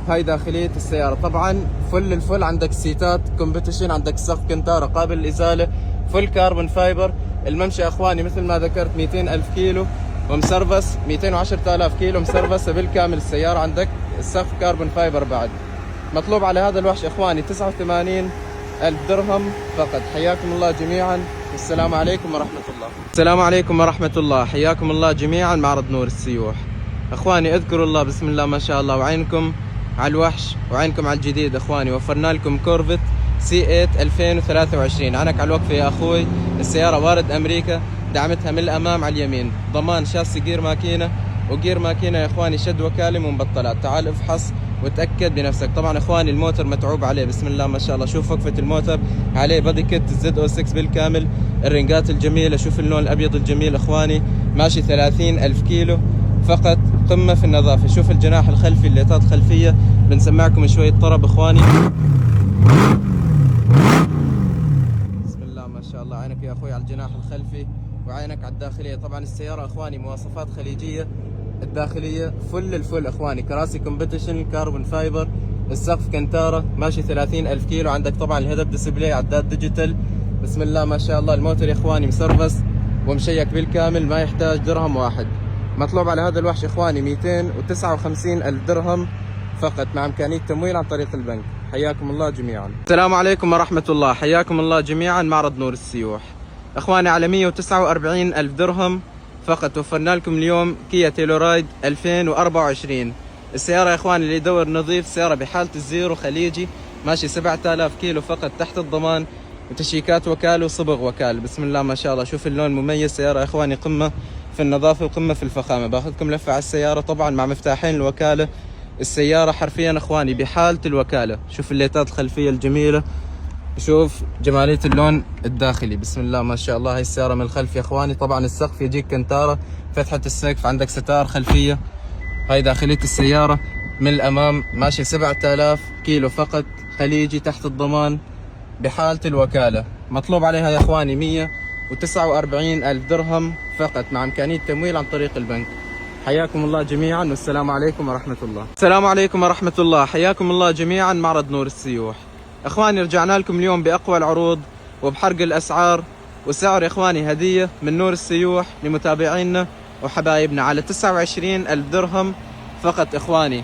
هاي داخلية السيارة. طبعا فل الفل، عندك سيتات كومبيتيشن، عندك سقف كنتارة قابل للإزالة، فل كاربون فايبر. الممشى اخواني مثل ما ذكرت 200 ألف كيلو ومسرفس، 210,000 كيلو مسرفسة بالكامل السيارة. عندك السقف كاربون فايبر بعد. مطلوب على هذا الوحش اخواني 89 ألف درهم فقط. حياكم الله جميعا، والسلام عليكم ورحمة الله. السلام عليكم ورحمة الله، حياكم الله جميعا. معرض نور السيوح اخواني، اذكروا الله بسم الله ما شاء الله، وعينكم على الوحش وعينكم على الجديد اخواني. وفرنا لكم كورفت C8 2023. عنك على الوقفة يا اخوي. السيارة وارد امريكا، دعمتها من الامام على اليمين، ضمان شاسي جير ماكينة، وجير ماكينة يا اخواني شد وكالم ومبطلات. تعال افحص وتأكد بنفسك. طبعا اخواني الموتر متعوب عليه بسم الله ما شاء الله. شوف وقفة الموتر عليه بادي كيت ZO6 بالكامل، الرنجات الجميلة، شوف اللون الابيض الجميل اخواني. ماشي 30 ألف كيلو فقط، قمة في النظافة. شوف الجناح الخلفي، الليتات خلفية، بنسمعكم شوية طرب اخواني. بسم الله ما شاء الله. عينك يا اخوي على الجناح الخلفي وعينك على الداخلية. طبعا السيارة اخواني مواصفات خليجية، الداخلية فل الفل اخواني، كراسي كومبيتيشن كاربون فايبر، السقف كنتارة، ماشي 30 ألف كيلو. عندك طبعا الهيد ديسبلاي، عداد ديجيتال، بسم الله ما شاء الله. الموتور يا اخواني مسرفس ومشيك بالكامل، ما يحتاج درهم واحد. مطلوب على هذا الوحش اخواني 259 ألف درهم فقط، مع امكانية تمويل عن طريق البنك. حياكم الله جميعا. السلام عليكم ورحمة الله، حياكم الله جميعا. معرض نور السيوح اخواني، على 149 ألف درهم فقط وفرنا لكم اليوم كيا تيلورايد 2024. السيارة يا اخواني اللي يدور نظيف، سيارة بحالة الزيرو خليجي، ماشي 7000 كيلو فقط تحت الضمان، وتشيكات وكالة وصبغ وكالة. بسم الله ما شاء الله. شوف اللون مميز. سيارة يا اخواني قمة في النظافة وقمة في الفخامة. باخذكم لفة على السيارة طبعا مع مفتاحين الوكالة. السيارة حرفيا اخواني بحالة الوكالة. شوف الليتات الخلفية الجميلة، شوف جمالية اللون الداخلي، بسم الله ما شاء الله. هاي السيارة من الخلف يا اخواني. طبعا السقف يجيك كنتارة، فتحة السقف، عندك ستار خلفية. هاي داخلية السيارة. من الامام ماشي 7000 كيلو فقط، خليجي تحت الضمان بحالة الوكالة. مطلوب عليها يا اخواني 149 ألف درهم فقط، مع امكانية تمويل عن طريق البنك. حياكم الله جميعا، والسلام عليكم ورحمة الله. السلام عليكم ورحمة الله، حياكم الله جميعا. معرض نور السيوح اخواني، رجعنا لكم اليوم باقوى العروض وبحرق الاسعار، وسعر يا اخواني هدية من نور السيوح لمتابعينا وحبايبنا على 29 ألف درهم فقط اخواني.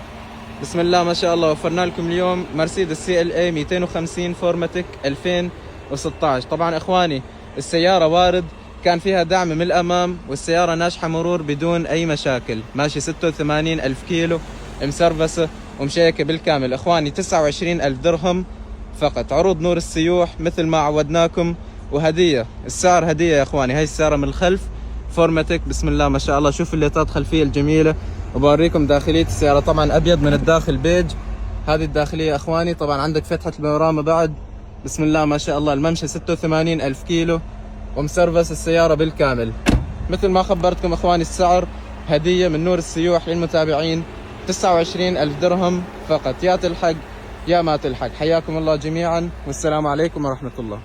بسم الله ما شاء الله. وفرنا لكم اليوم مرسيدس CLA 250 فورماتيك 2016. طبعا اخواني السيارة وارد، كان فيها دعم من الامام، والسيارة ناجحة مرور بدون اي مشاكل، ماشي 86 ألف كيلو مسرفسة ومشيكة بالكامل اخواني. 29 ألف درهم فقط. عروض نور السيوح مثل ما عودناكم، وهدية. السعر هدية يا اخواني. هاي السيارة من الخلف فورماتيك، بسم الله ما شاء الله. شوف الليتات خلفية الجميلة، وبوريكم داخلية السيارة. طبعا ابيض من الداخل بيج. هذه الداخلية يا اخواني. طبعا عندك فتحة البانوراما بعد، بسم الله ما شاء الله. الممشى 86 ألف كيلو ومسرفس السيارة بالكامل. مثل ما خبرتكم اخواني، السعر هدية من نور السيوح للمتابعين 29 ألف درهم فقط. يا تلحق يا ما تلحق. حياكم الله جميعا، والسلام عليكم ورحمة الله.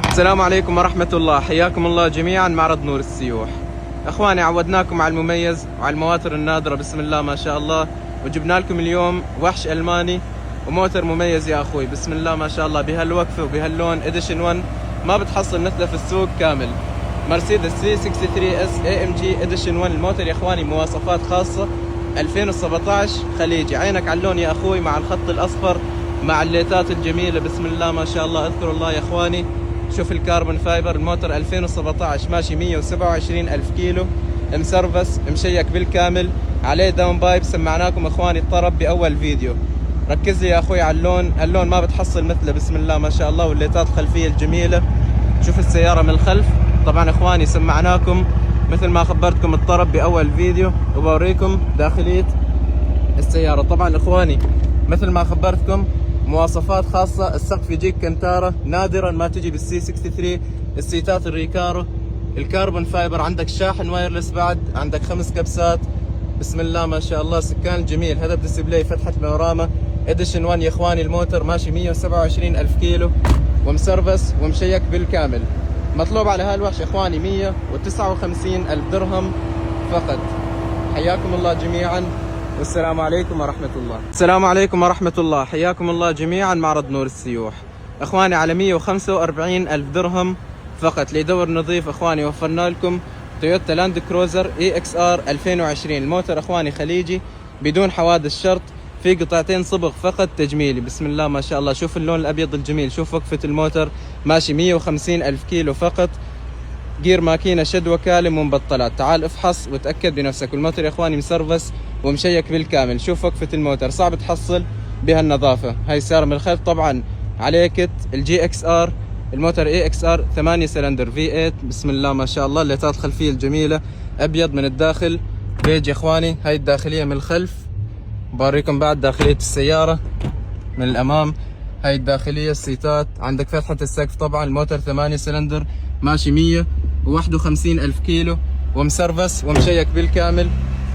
السلام عليكم ورحمة الله، حياكم الله جميعا. معرض نور السيوح اخواني، عودناكم على المميز وعلى المواتر النادرة بسم الله ما شاء الله، وجبنا لكم اليوم وحش الماني وموتر مميز يا اخوي بسم الله ما شاء الله، بهالوقفة وبهاللون اديشن 1 ما بتحصل مثله في السوق كامل. مرسيدس 363 اس AMG اديشن 1. الموتر يا اخواني مواصفات خاصة 2017 خليجي. عينك على اللون يا اخوي، مع الخط الاصفر، مع الليتات الجميلة بسم الله ما شاء الله. اذكروا الله يا اخواني. شوف الكاربون فايبر. الموتر 2017 ماشي 127 ألف كيلو مسرفس مشيك بالكامل، عليه داون بايب. سمعناكم اخواني الطرب باول فيديو. ركز لي يا اخوي على اللون، اللون ما بتحصل مثله بسم الله ما شاء الله، والليتات الخلفيه الجميله. شوف السياره من الخلف. طبعا اخواني سمعناكم مثل ما خبرتكم الطرب باول فيديو، وبوريكم داخليه السياره. طبعا اخواني مثل ما خبرتكم مواصفات خاصة. السقف يجيك كنتارة، نادرا ما تجي بالسي 63. السيتات الريكارو، الكربون فايبر، عندك شاحن وايرلس بعد، عندك 5 كبسات، بسم الله ما شاء الله، سكان جميل، هذا ديسبلاي، فتحة بانوراما اديشن 1 يا اخواني. الموتر ماشي 127 الف كيلو ومسرفس ومشيك بالكامل. مطلوب على هالوحش يا اخواني 159 الف درهم فقط. حياكم الله جميعا والسلام عليكم ورحمة الله. السلام عليكم ورحمة الله، حياكم الله جميعا. معرض نور السيوح اخواني على 145 الف درهم فقط. اللي يدور نظيف اخواني وفرنا لكم تويوتا لاند كروزر اي اكس ار 2020. الموتر اخواني خليجي بدون حوادث شرط، في قطعتين صبغ فقط تجميلي. بسم الله ما شاء الله، شوف اللون الابيض الجميل، شوف وقفة الموتر ماشي 150 الف كيلو فقط. جير ماكينة شد وكالة مبطلات، تعال افحص وتأكد بنفسك. والموتر يا اخواني مسرفس ومشيك بالكامل. شوف وقفة الموتر، صعب تحصل بها النظافة. هاي السيارة من الخلف طبعا عليه كت الجي اكس ار، الموتر اي اكس ار 8 سلندر في 8. بسم الله ما شاء الله، الليتات الخلفية الجميلة، ابيض من الداخل بيج يا اخواني. هاي الداخلية من الخلف، بوريكم بعد داخلية السيارة من الامام. هاي الداخلية، السيتات، عندك فتحة السقف طبعا. الموتر 8 سلندر ماشي 151 الف كيلو ومسرفس ومشيك بالكامل.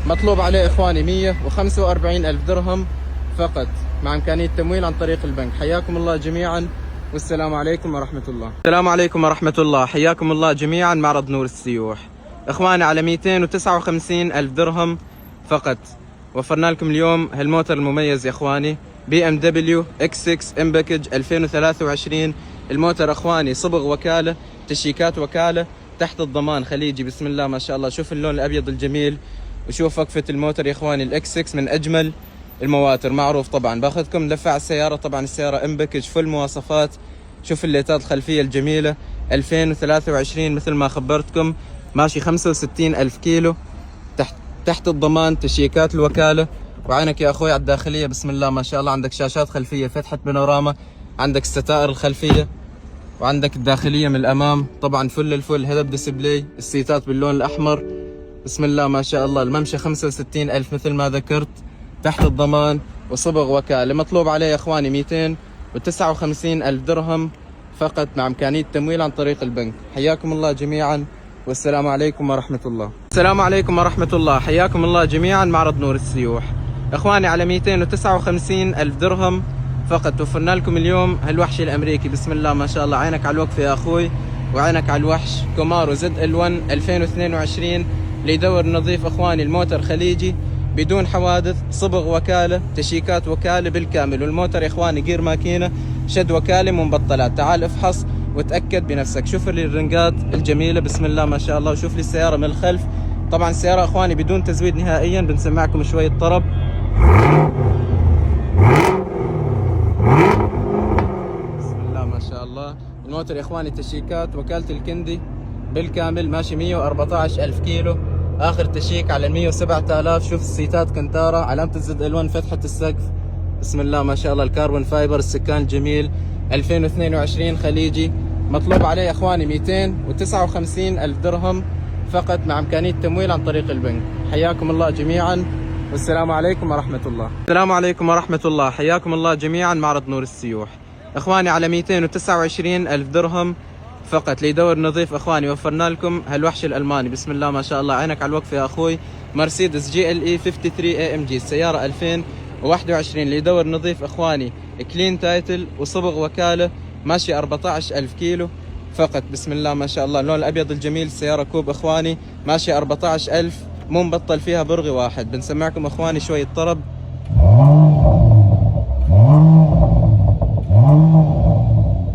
مطلوب عليه اخواني 145 الف درهم فقط مع امكانية تمويل عن طريق البنك. حياكم الله جميعا والسلام عليكم ورحمة الله. السلام عليكم ورحمة الله، حياكم الله جميعا. معرض نور السيوح اخواني على 259 الف درهم فقط. وفرنا لكم اليوم هالموتر المميز يا اخواني، بي ام دبليو اكس 6 ام باكج 2023. الموتر اخواني صبغ وكالة، تشيكات وكالة، تحت الضمان خليجي. بسم الله ما شاء الله، شوف اللون الابيض الجميل وشوف وقفة الموتر يا اخواني. الاكس 6 من اجمل المواتر، معروف طبعا. باخذكم لفة على السيارة، طبعا السيارة ام باكج فل مواصفات. شوف الليتات الخلفية الجميلة 2023 مثل ما خبرتكم، ماشي 65 الف كيلو تحت الضمان، تشيكات الوكالة. وعينك يا اخوي على الداخلية، بسم الله ما شاء الله، عندك شاشات خلفية، فتحة بانوراما، عندك الستائر الخلفية، وعندك الداخلية من الامام طبعا فل الفل. هذا ديسبلاي، السيتات باللون الاحمر، بسم الله ما شاء الله. الممشى 65 الف مثل ما ذكرت، تحت الضمان وصبغ وكالة. مطلوب عليه يا اخواني 259 الف درهم فقط مع امكانية تمويل عن طريق البنك. حياكم الله جميعا والسلام عليكم ورحمة الله. السلام عليكم ورحمة الله، حياكم الله جميعا. معرض نور السيوح اخواني على 259 الف درهم فقط. وفرنا لكم اليوم هالوحش الامريكي، بسم الله ما شاء الله. عينك على الوقفة يا اخوي وعينك على الوحش. كومارو زد ال 1 2022. اللي يدور نظيف اخواني، الموتر خليجي بدون حوادث، صبغ وكالة، تشيكات وكالة بالكامل. والموتر يا اخواني جير ماكينة شد وكالة مبطلات، تعال افحص وتأكد بنفسك. شوف لي الرنقات الجميلة، بسم الله ما شاء الله. وشوف لي السيارة من الخلف، طبعا السيارة اخواني بدون تزويد نهائيا. بنسمعكم شوية طرب، بسم الله ما شاء الله. الموتر يا اخواني تشيكات وكالة الكندي بالكامل، ماشي 114 الف كيلو، اخر تشيك على 107,000. شوف السيتات كنتارا، علامة الزد ال1، فتحة السقف، بسم الله ما شاء الله. الكربون فايبر، السكان جميل، 2022 خليجي. مطلوب عليه يا اخواني 259 الف درهم فقط مع امكانية تمويل عن طريق البنك. حياكم الله جميعا والسلام عليكم ورحمة الله. السلام عليكم ورحمة الله، حياكم الله جميعا. معرض نور السيوح اخواني على 229 الف درهم فقط. ليدور نظيف اخواني، وفرنا لكم هالوحش الالماني، بسم الله ما شاء الله. عينك على الوقفة يا اخوي. مرسيدس جي ال اي 53 اي ام جي، السيارة 2021. ليدور نظيف اخواني، كلين تايتل وصبغ وكالة، ماشي 14 الف كيلو فقط. بسم الله ما شاء الله. اللون الابيض الجميل، السيارة كوب اخواني، ماشي 14 الف، مو مبطل فيها برغي واحد. بنسمعكم اخواني شوية طرب،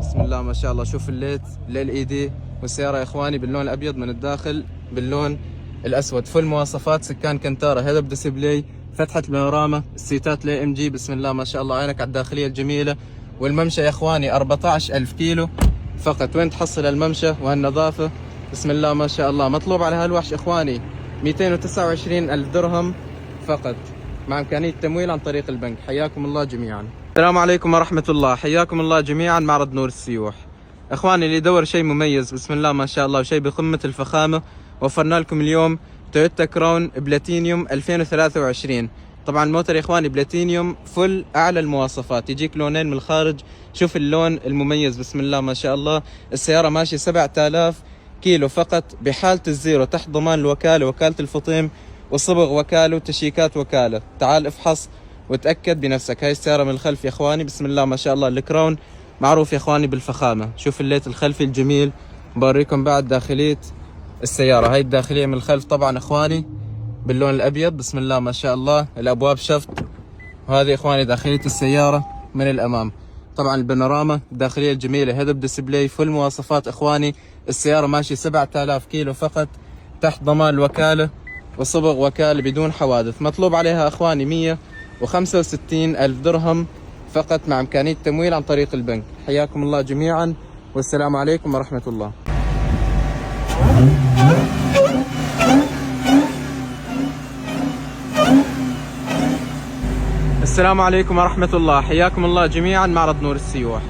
بسم الله ما شاء الله. شوف الليت ال دي، والسيارة يا اخواني باللون الابيض من الداخل باللون الاسود، فل مواصفات. سكان كنتارا، هذا بديسبلاي، فتحة بانوراما، السيتات لا ام جي، بسم الله ما شاء الله. عينك على الداخلية الجميلة. والممشى يا اخواني 14 الف كيلو فقط. وين تحصل الممشى وهالنظافة، بسم الله ما شاء الله. مطلوب على هالوحش اخواني 229 الف درهم فقط مع امكانية تمويل عن طريق البنك. حياكم الله جميعا. السلام عليكم ورحمة الله، حياكم الله جميعا. معرض نور السيوح اخواني، اللي يدور شيء مميز بسم الله ما شاء الله وشيء بقمة الفخامة، وفرنا لكم اليوم تويوتا كراون بلاتينيوم 2023. طبعا الموتر يا اخواني بلاتينيوم فل اعلى المواصفات، يجيك لونين من الخارج. شوف اللون المميز، بسم الله ما شاء الله. السيارة ماشي 7000 كيلو فقط بحالة الزيرو، تحت ضمان الوكالة، وكالة الفطيم وصبغ وكالة وتشيكات وكالة. تعال افحص وتأكد بنفسك. هاي السيارة من الخلف يا اخواني، بسم الله ما شاء الله. الكراون معروف يا اخواني بالفخامة. شوف الليت الخلفي الجميل. بوريكم بعد داخلية السيارة. هاي الداخلية من الخلف طبعا اخواني باللون الابيض، بسم الله ما شاء الله. الابواب شفط. وهذه اخواني داخلية السيارة من الامام. طبعا البانوراما الداخلية الجميلة، هيد اب ديسبلاي، فل مواصفات اخواني. السيارة ماشي 7000 كيلو فقط، تحت ضمان الوكالة وصبغ وكالة بدون حوادث. مطلوب عليها اخواني 165 ألف درهم فقط، مع امكانية تمويل عن طريق البنك. حياكم الله جميعا، والسلام عليكم ورحمة الله. السلام عليكم ورحمة الله، حياكم الله جميعا. معرض نور السيوح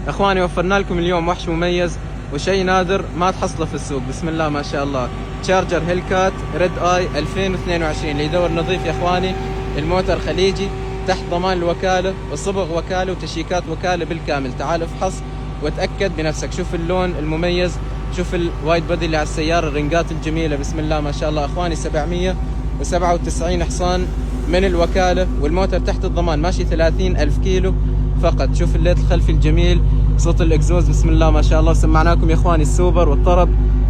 اخواني، وفرنا لكم اليوم وحش مميز وشيء نادر ما تحصله في السوق، بسم الله ما شاء الله. تشارجر هيلكات ريد اي 2022 اللي يدور نظيف يا اخواني. الموتر خليجي، تحت ضمان الوكالة وصبغ وكالة وتشيكات وكالة بالكامل. تعال افحص وتأكد بنفسك. شوف اللون المميز، شوف الوايد بودي اللي على السيارة، الرنجات الجميلة، بسم الله ما شاء الله اخواني. 797 حصان من الوكالة، والموتر تحت الضمان، ماشي 30 ألف كيلو فقط. شوف الليت الخلفي الجميل، صوت الاكزوز بسم الله ما شاء الله. سمعناكم يا اخواني السوبر والطرب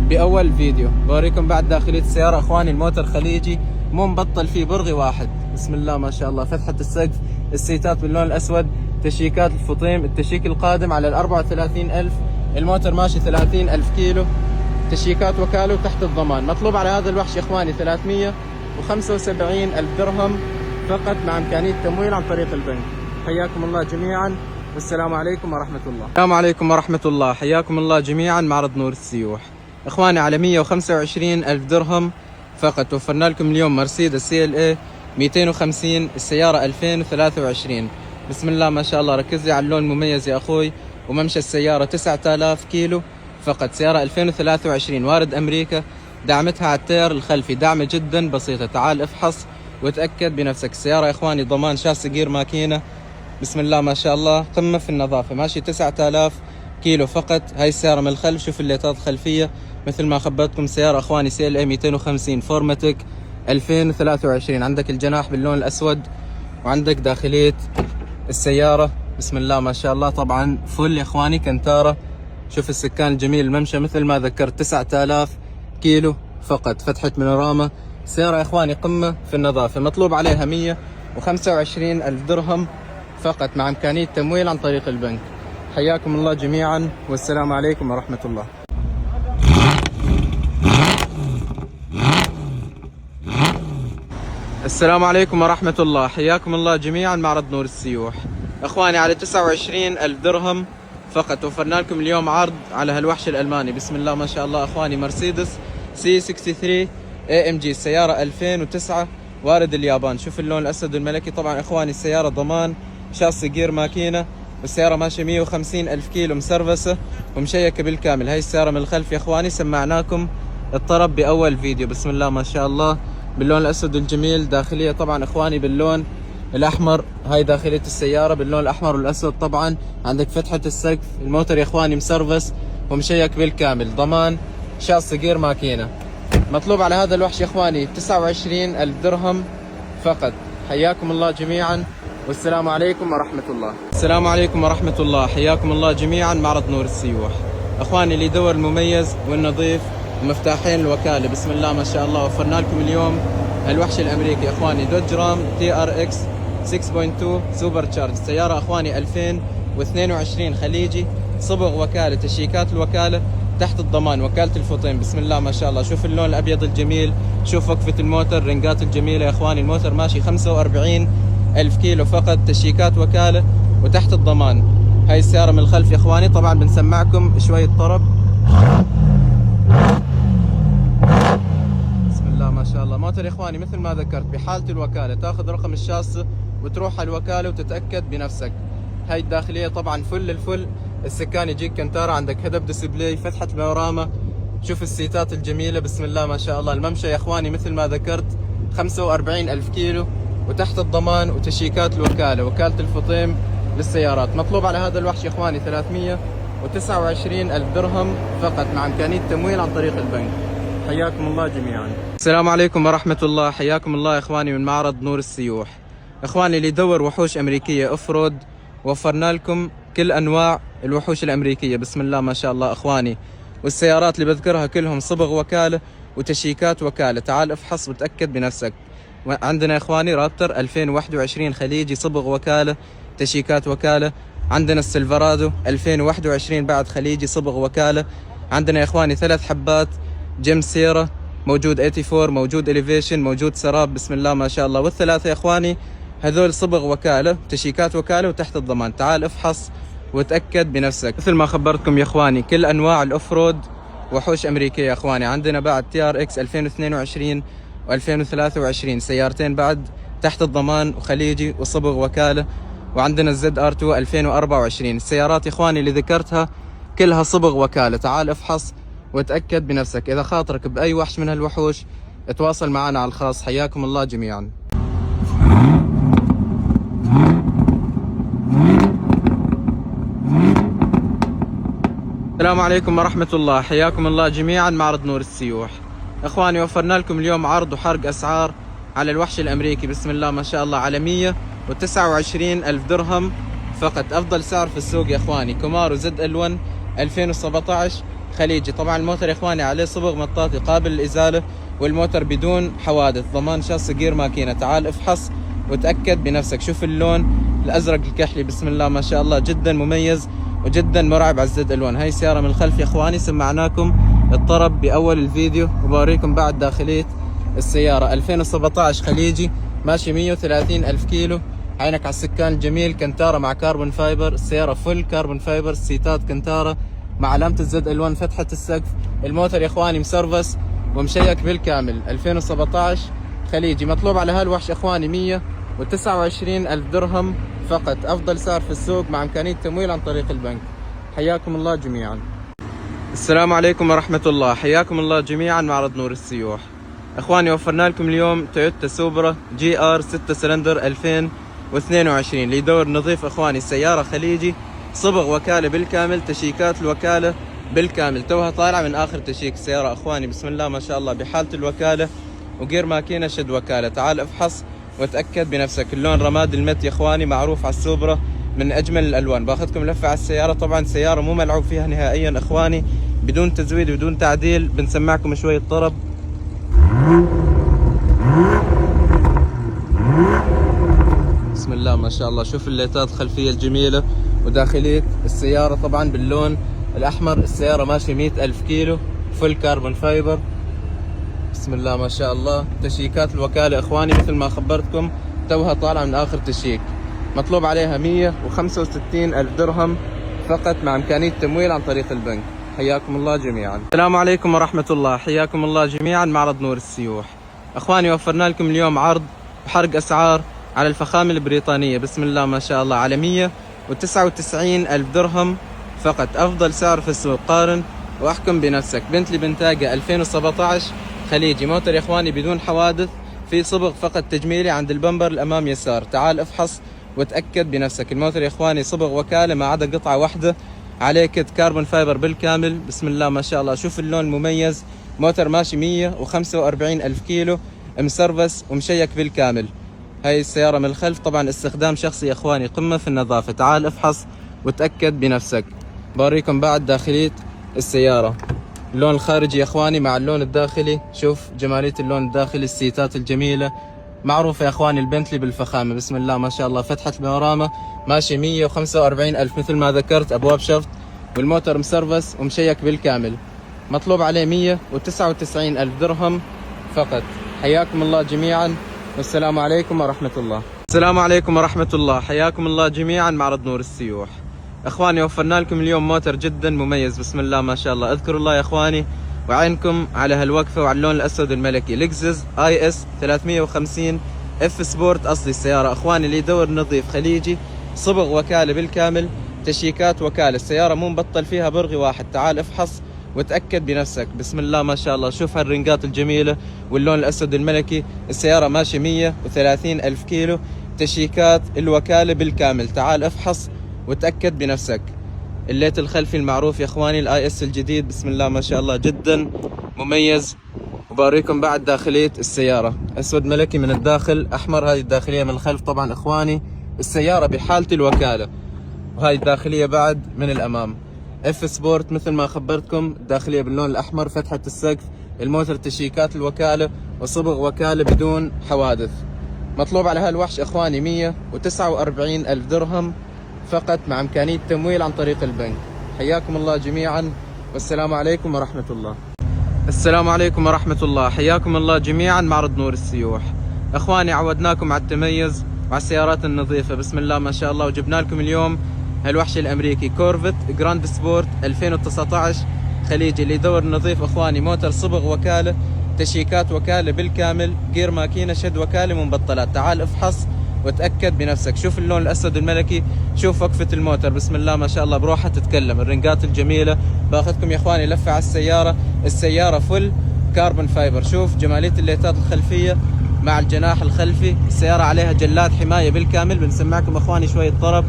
باول فيديو. بوريكم بعد داخلية السيارة اخواني. الموتر خليجي مو مبطل فيه برغي واحد، بسم الله ما شاء الله. فتحة السقف، السيتات باللون الاسود، تشيكات الفطيم. التشيك القادم على ال 34 ألف. الموتر ماشي 30 ألف كيلو، تشيكات وكالة وتحت الضمان. مطلوب على هذا الوحش يا اخواني 375 ألف درهم فقط، مع امكانية تمويل عن طريق البنك. حياكم الله جميعا، والسلام عليكم ورحمة الله. السلام عليكم ورحمة الله، حياكم الله جميعا. معرض نور السيوح اخواني، على 125 ألف درهم فقط وفرنا لكم اليوم مرسيدس CLA 250. السيارة 2023، بسم الله ما شاء الله. ركز لي على اللون المميز يا اخوي. وممشى السيارة 9000 كيلو فقط. سيارة 2023 وارد امريكا. دعمتها على التير الخلفي دعمة جدا بسيطة. تعال افحص وتأكد بنفسك. السيارة يا اخواني ضمان شاسي جير ماكينة، بسم الله ما شاء الله. قمة في النظافة، ماشي 9000 كيلو فقط. هاي السيارة من الخلف، شوف الليتات الخلفية مثل ما خبرتكم. سيارة اخواني CLA 250 فورماتيك 2023. عندك الجناح باللون الاسود، وعندك داخلية السيارة بسم الله ما شاء الله. طبعا فل يا اخواني كنتارة. شوف السكان الجميل. الممشى مثل ما ذكرت 9000 كيلو فقط. فتحة بانوراما. سيارة يا اخواني قمة في النظافة. مطلوب عليها 125 ألف درهم فقط، مع امكانية تمويل عن طريق البنك. حياكم الله جميعا، والسلام عليكم ورحمة الله. السلام عليكم ورحمة الله، حياكم الله جميعا. معرض نور السيوح اخواني، على 29 ألف درهم فقط وفرنا لكم اليوم عرض على هالوحش الألماني، بسم الله ما شاء الله اخواني. مرسيدس C63 AMG، السيارة 2009 وارد اليابان. شوف اللون الأسد الملكي. طبعا اخواني السيارة ضمان شاصي جير ماكينة، والسيارة ماشية 150 ألف كيلو مسرفسة ومشيكة بالكامل. هاي السيارة من الخلف يا اخواني سمعناكم الطرب بأول فيديو، بسم الله ما شاء الله. باللون الأسود الجميل. داخلية طبعا اخواني باللون الأحمر. هاي داخلية السيارة باللون الأحمر والأسود. طبعا عندك فتحة السقف. الموتر يا اخواني مسرفس ومشيك بالكامل، ضمان شاصي جير ماكينة. مطلوب على هذا الوحش يا اخواني 29 ألف درهم فقط. حياكم الله جميعا، والسلام عليكم ورحمة الله. السلام عليكم ورحمة الله، حياكم الله جميعا. معرض نور السيوح اخواني، اللي يدور المميز والنظيف ومفتاحين الوكالة، بسم الله ما شاء الله. وفرنا لكم اليوم الوحش الامريكي اخواني، دوج رام TRX 6.2 سوبر تشارج. سيارة اخواني 2022 خليجي، صبغ وكالة، تشيكات الوكالة تحت الضمان، وكالة الفطيم، بسم الله ما شاء الله. شوف اللون الابيض الجميل، شوف وقفة الموتر، رنجات الجميلة يا اخواني. الموتر ماشي 45 ألف كيلو فقط، تشيكات وكالة وتحت الضمان. هاي السيارة من الخلف يا اخواني. طبعا بنسمعكم شوية طرب، بسم الله ما شاء الله. موتر يا اخواني مثل ما ذكرت بحالة الوكالة، تاخذ رقم الشاصة وتروح على الوكالة وتتأكد بنفسك. هاي الداخلية طبعا فل الفل. السكان يجيك كنتارة، عندك هيد اب ديسبلاي، فتحة بانوراما. شوف السيتات الجميلة بسم الله ما شاء الله. الممشى يا اخواني مثل ما ذكرت 45 ألف كيلو وتحت الضمان وتشيكات الوكالة، وكالة الفطيم للسيارات. مطلوب على هذا الوحش يا اخواني 329 ألف درهم فقط، مع امكانية تمويل عن طريق البنك. حياكم الله جميعا. السلام عليكم ورحمة الله، حياكم الله إخواني من معرض نور السيوح. إخواني اللي يدور وحوش أمريكية أوفرود، وفرنا لكم كل أنواع الوحوش الأمريكية بسم الله ما شاء الله إخواني. والسيارات اللي بذكرها كلهم صبغ وكالة وتشيكات وكالة. تعال افحص وتأكد بنفسك. عندنا إخواني رابتر 2021 خليجي صبغ وكالة تشيكات وكالة. عندنا السيلفرادو 2021 بعد خليجي صبغ وكالة. عندنا يا إخواني 3 حبات جيم سيرا، موجود 84، موجود إليفيشن، موجود سراب بسم الله ما شاء الله. والثلاثة يا إخواني هذول صبغ وكالة تشيكات وكالة وتحت الضمان. تعال افحص وتأكد بنفسك. مثل ما خبرتكم يا إخواني كل أنواع الأوفرود وحوش أمريكية يا إخواني. عندنا بعد TRX 2022 و2023 سيارتين بعد تحت الضمان وخليجي وصبغ وكالة. وعندنا ZR2 2024. السيارات يا إخواني اللي ذكرتها كلها صبغ وكالة. تعال افحص وتأكد بنفسك. إذا خاطرك بأي وحش من هالوحوش اتواصل معنا على الخاص. حياكم الله جميعا. السلام عليكم ورحمة الله، حياكم الله جميعا معرض نور السيوح. اخواني وفرنا لكم اليوم عرض وحرق اسعار على الوحش الامريكي بسم الله ما شاء الله على 129 ألف درهم فقط. افضل سعر في السوق يا اخواني. كومارو ZL1 2017 خليجي. طبعا الموتر يا اخواني عليه صبغ مطاطي قابل للازالة، والموتر بدون حوادث، ضمان شاص جير ماكينة. تعال افحص وتأكد بنفسك. شوف اللون الازرق الكحلي بسم الله ما شاء الله، جدا مميز وجدا مرعب على الZL1. هاي السيارة من الخلف يا اخواني سمعناكم الطرب باول الفيديو وبوريكم بعد داخلية السيارة. 2017 خليجي ماشي 130 ألف كيلو. عينك على السكان الجميل، كنتارة مع كاربون فايبر. السيارة فل كاربون فايبر، السيتات كنتارة مع علامة الZL1، فتحة السقف. الموتر يا اخواني مسرفس ومشيك بالكامل. 2017 خليجي. مطلوب على هالوحش اخواني 129 ألف درهم فقط. افضل سعر في السوق مع امكانية تمويل عن طريق البنك. حياكم الله جميعا. السلام عليكم ورحمة الله، حياكم الله جميعا معرض نور السيوح. اخواني وفرنا لكم اليوم تويوتا سوبرا GR 6 سلندر 2022. اللي يدور نظيف اخواني. السيارة خليجي صبغ وكالة بالكامل، تشيكات الوكالة بالكامل، توها طالعة من اخر تشيك السيارة اخواني بسم الله ما شاء الله بحالة الوكالة، وغير ماكينة شد وكالة. تعال افحص وتأكد بنفسك. اللون رماد المت يا اخواني معروف على السوبرا من اجمل الالوان. باخذكم لفة على السيارة. طبعا سيارة مو ملعوب فيها نهائيا اخواني، بدون تزويد بدون تعديل. بنسمعكم شوية طرب. بسم الله ما شاء الله. شوف الليتات الخلفية الجميلة وداخلية السيارة طبعا باللون الاحمر. السيارة ماشي 100 ألف كيلو، فل كاربون فايبر بسم الله ما شاء الله. تشيكات الوكالة اخواني مثل ما خبرتكم توها طالعة من اخر تشيك. مطلوب عليها 165 ألف درهم فقط مع امكانية تمويل عن طريق البنك. حياكم الله جميعا. السلام عليكم ورحمة الله، حياكم الله جميعا معرض نور السيوح. اخواني وفرنا لكم اليوم عرض وحرق اسعار على الفخامة البريطانية بسم الله ما شاء الله على 199 ألف درهم فقط. افضل سعر في السوق. قارن واحكم بنفسك. بنتلي بنتاجة 2017 خليجي. موتر يا اخواني بدون حوادث، في صبغ فقط تجميلي عند البمبر الامام يسار. تعال افحص وتأكد بنفسك. الموتر يا اخواني صبغ وكالة ما عدا قطعة واحدة عليه كت كاربون فايبر بالكامل بسم الله ما شاء الله. شوف اللون المميز. موتر ماشي 145 ألف كيلو، مسرفس ومشيك بالكامل. هاي السيارة من الخلف طبعا استخدام شخصي يا اخواني، قمة في النظافة. تعال افحص وتأكد بنفسك. بوريكم بعد داخلية السيارة. اللون الخارجي يا اخواني مع اللون الداخلي. شوف جمالية اللون الداخلي، السيتات الجميلة. معروفة يا اخواني البنتلي بالفخامة بسم الله ما شاء الله. فتحة البانوراما ماشي 145 ألف مثل ما ذكرت، ابواب شفط، والموتر مسرفس ومشيك بالكامل. مطلوب عليه 199 ألف درهم فقط. حياكم الله جميعا والسلام عليكم ورحمة الله. السلام عليكم ورحمة الله، حياكم الله جميعا معرض نور السيوح. اخواني وفرنا لكم اليوم موتر جدا مميز بسم الله ما شاء الله. اذكروا الله يا اخواني وعينكم على هالوقفة وعلى اللون الاسود الملكي. لكزس IS 350 F سبورت اصلي السيارة اخواني. اللي يدور نظيف خليجي صبغ وكالة بالكامل، تشيكات وكالة. السيارة مو مبطل فيها برغي واحد. تعال افحص وتأكد بنفسك بسم الله ما شاء الله. شوف هالرنقات الجميلة واللون الاسود الملكي. السيارة ماشي 130 ألف كيلو، تشيكات الوكالة بالكامل. تعال افحص وتأكد بنفسك. الليت الخلفي المعروف يا اخواني الIS الجديد بسم الله ما شاء الله، جدا مميز. وبوريكم بعد داخلية السيارة، اسود ملكي من الداخل، احمر هذه الداخلية من الخلف. طبعا اخواني السيارة بحالة الوكالة. وهاي الداخلية بعد من الامام اف سبورت مثل ما خبرتكم، الداخلية باللون الاحمر، فتحة السقف، الموتر تشيكات الوكالة وصبغ وكالة بدون حوادث. مطلوب على هالوحش اخواني 149 الف درهم فقط، مع امكانية تمويل عن طريق البنك. حياكم الله جميعا، والسلام عليكم ورحمة الله. السلام عليكم ورحمة الله، حياكم الله جميعا. معرض نور السيوح. اخواني عودناكم على التميز وعلى السيارات النظيفة، بسم الله ما شاء الله، وجبنا لكم اليوم هالوحش الامريكي كورفت جراند سبورت 2019 خليجي اللي يدور نظيف اخواني. موتر صبغ وكالة، تشيكات وكالة بالكامل، جير ماكينة، شد وكالة، مبطلات. تعال افحص وتأكد بنفسك. شوف اللون الأسود الملكي، شوف وقفة الموتر، بسم الله ما شاء الله، بروحها تتكلم. الرنقات الجميلة. باخذكم يا اخواني لفة على السيارة. السيارة فل كاربون فايبر. شوف جمالية الليتات الخلفية مع الجناح الخلفي. السيارة عليها جلاد حماية بالكامل. بنسمعكم اخواني شوية طرب،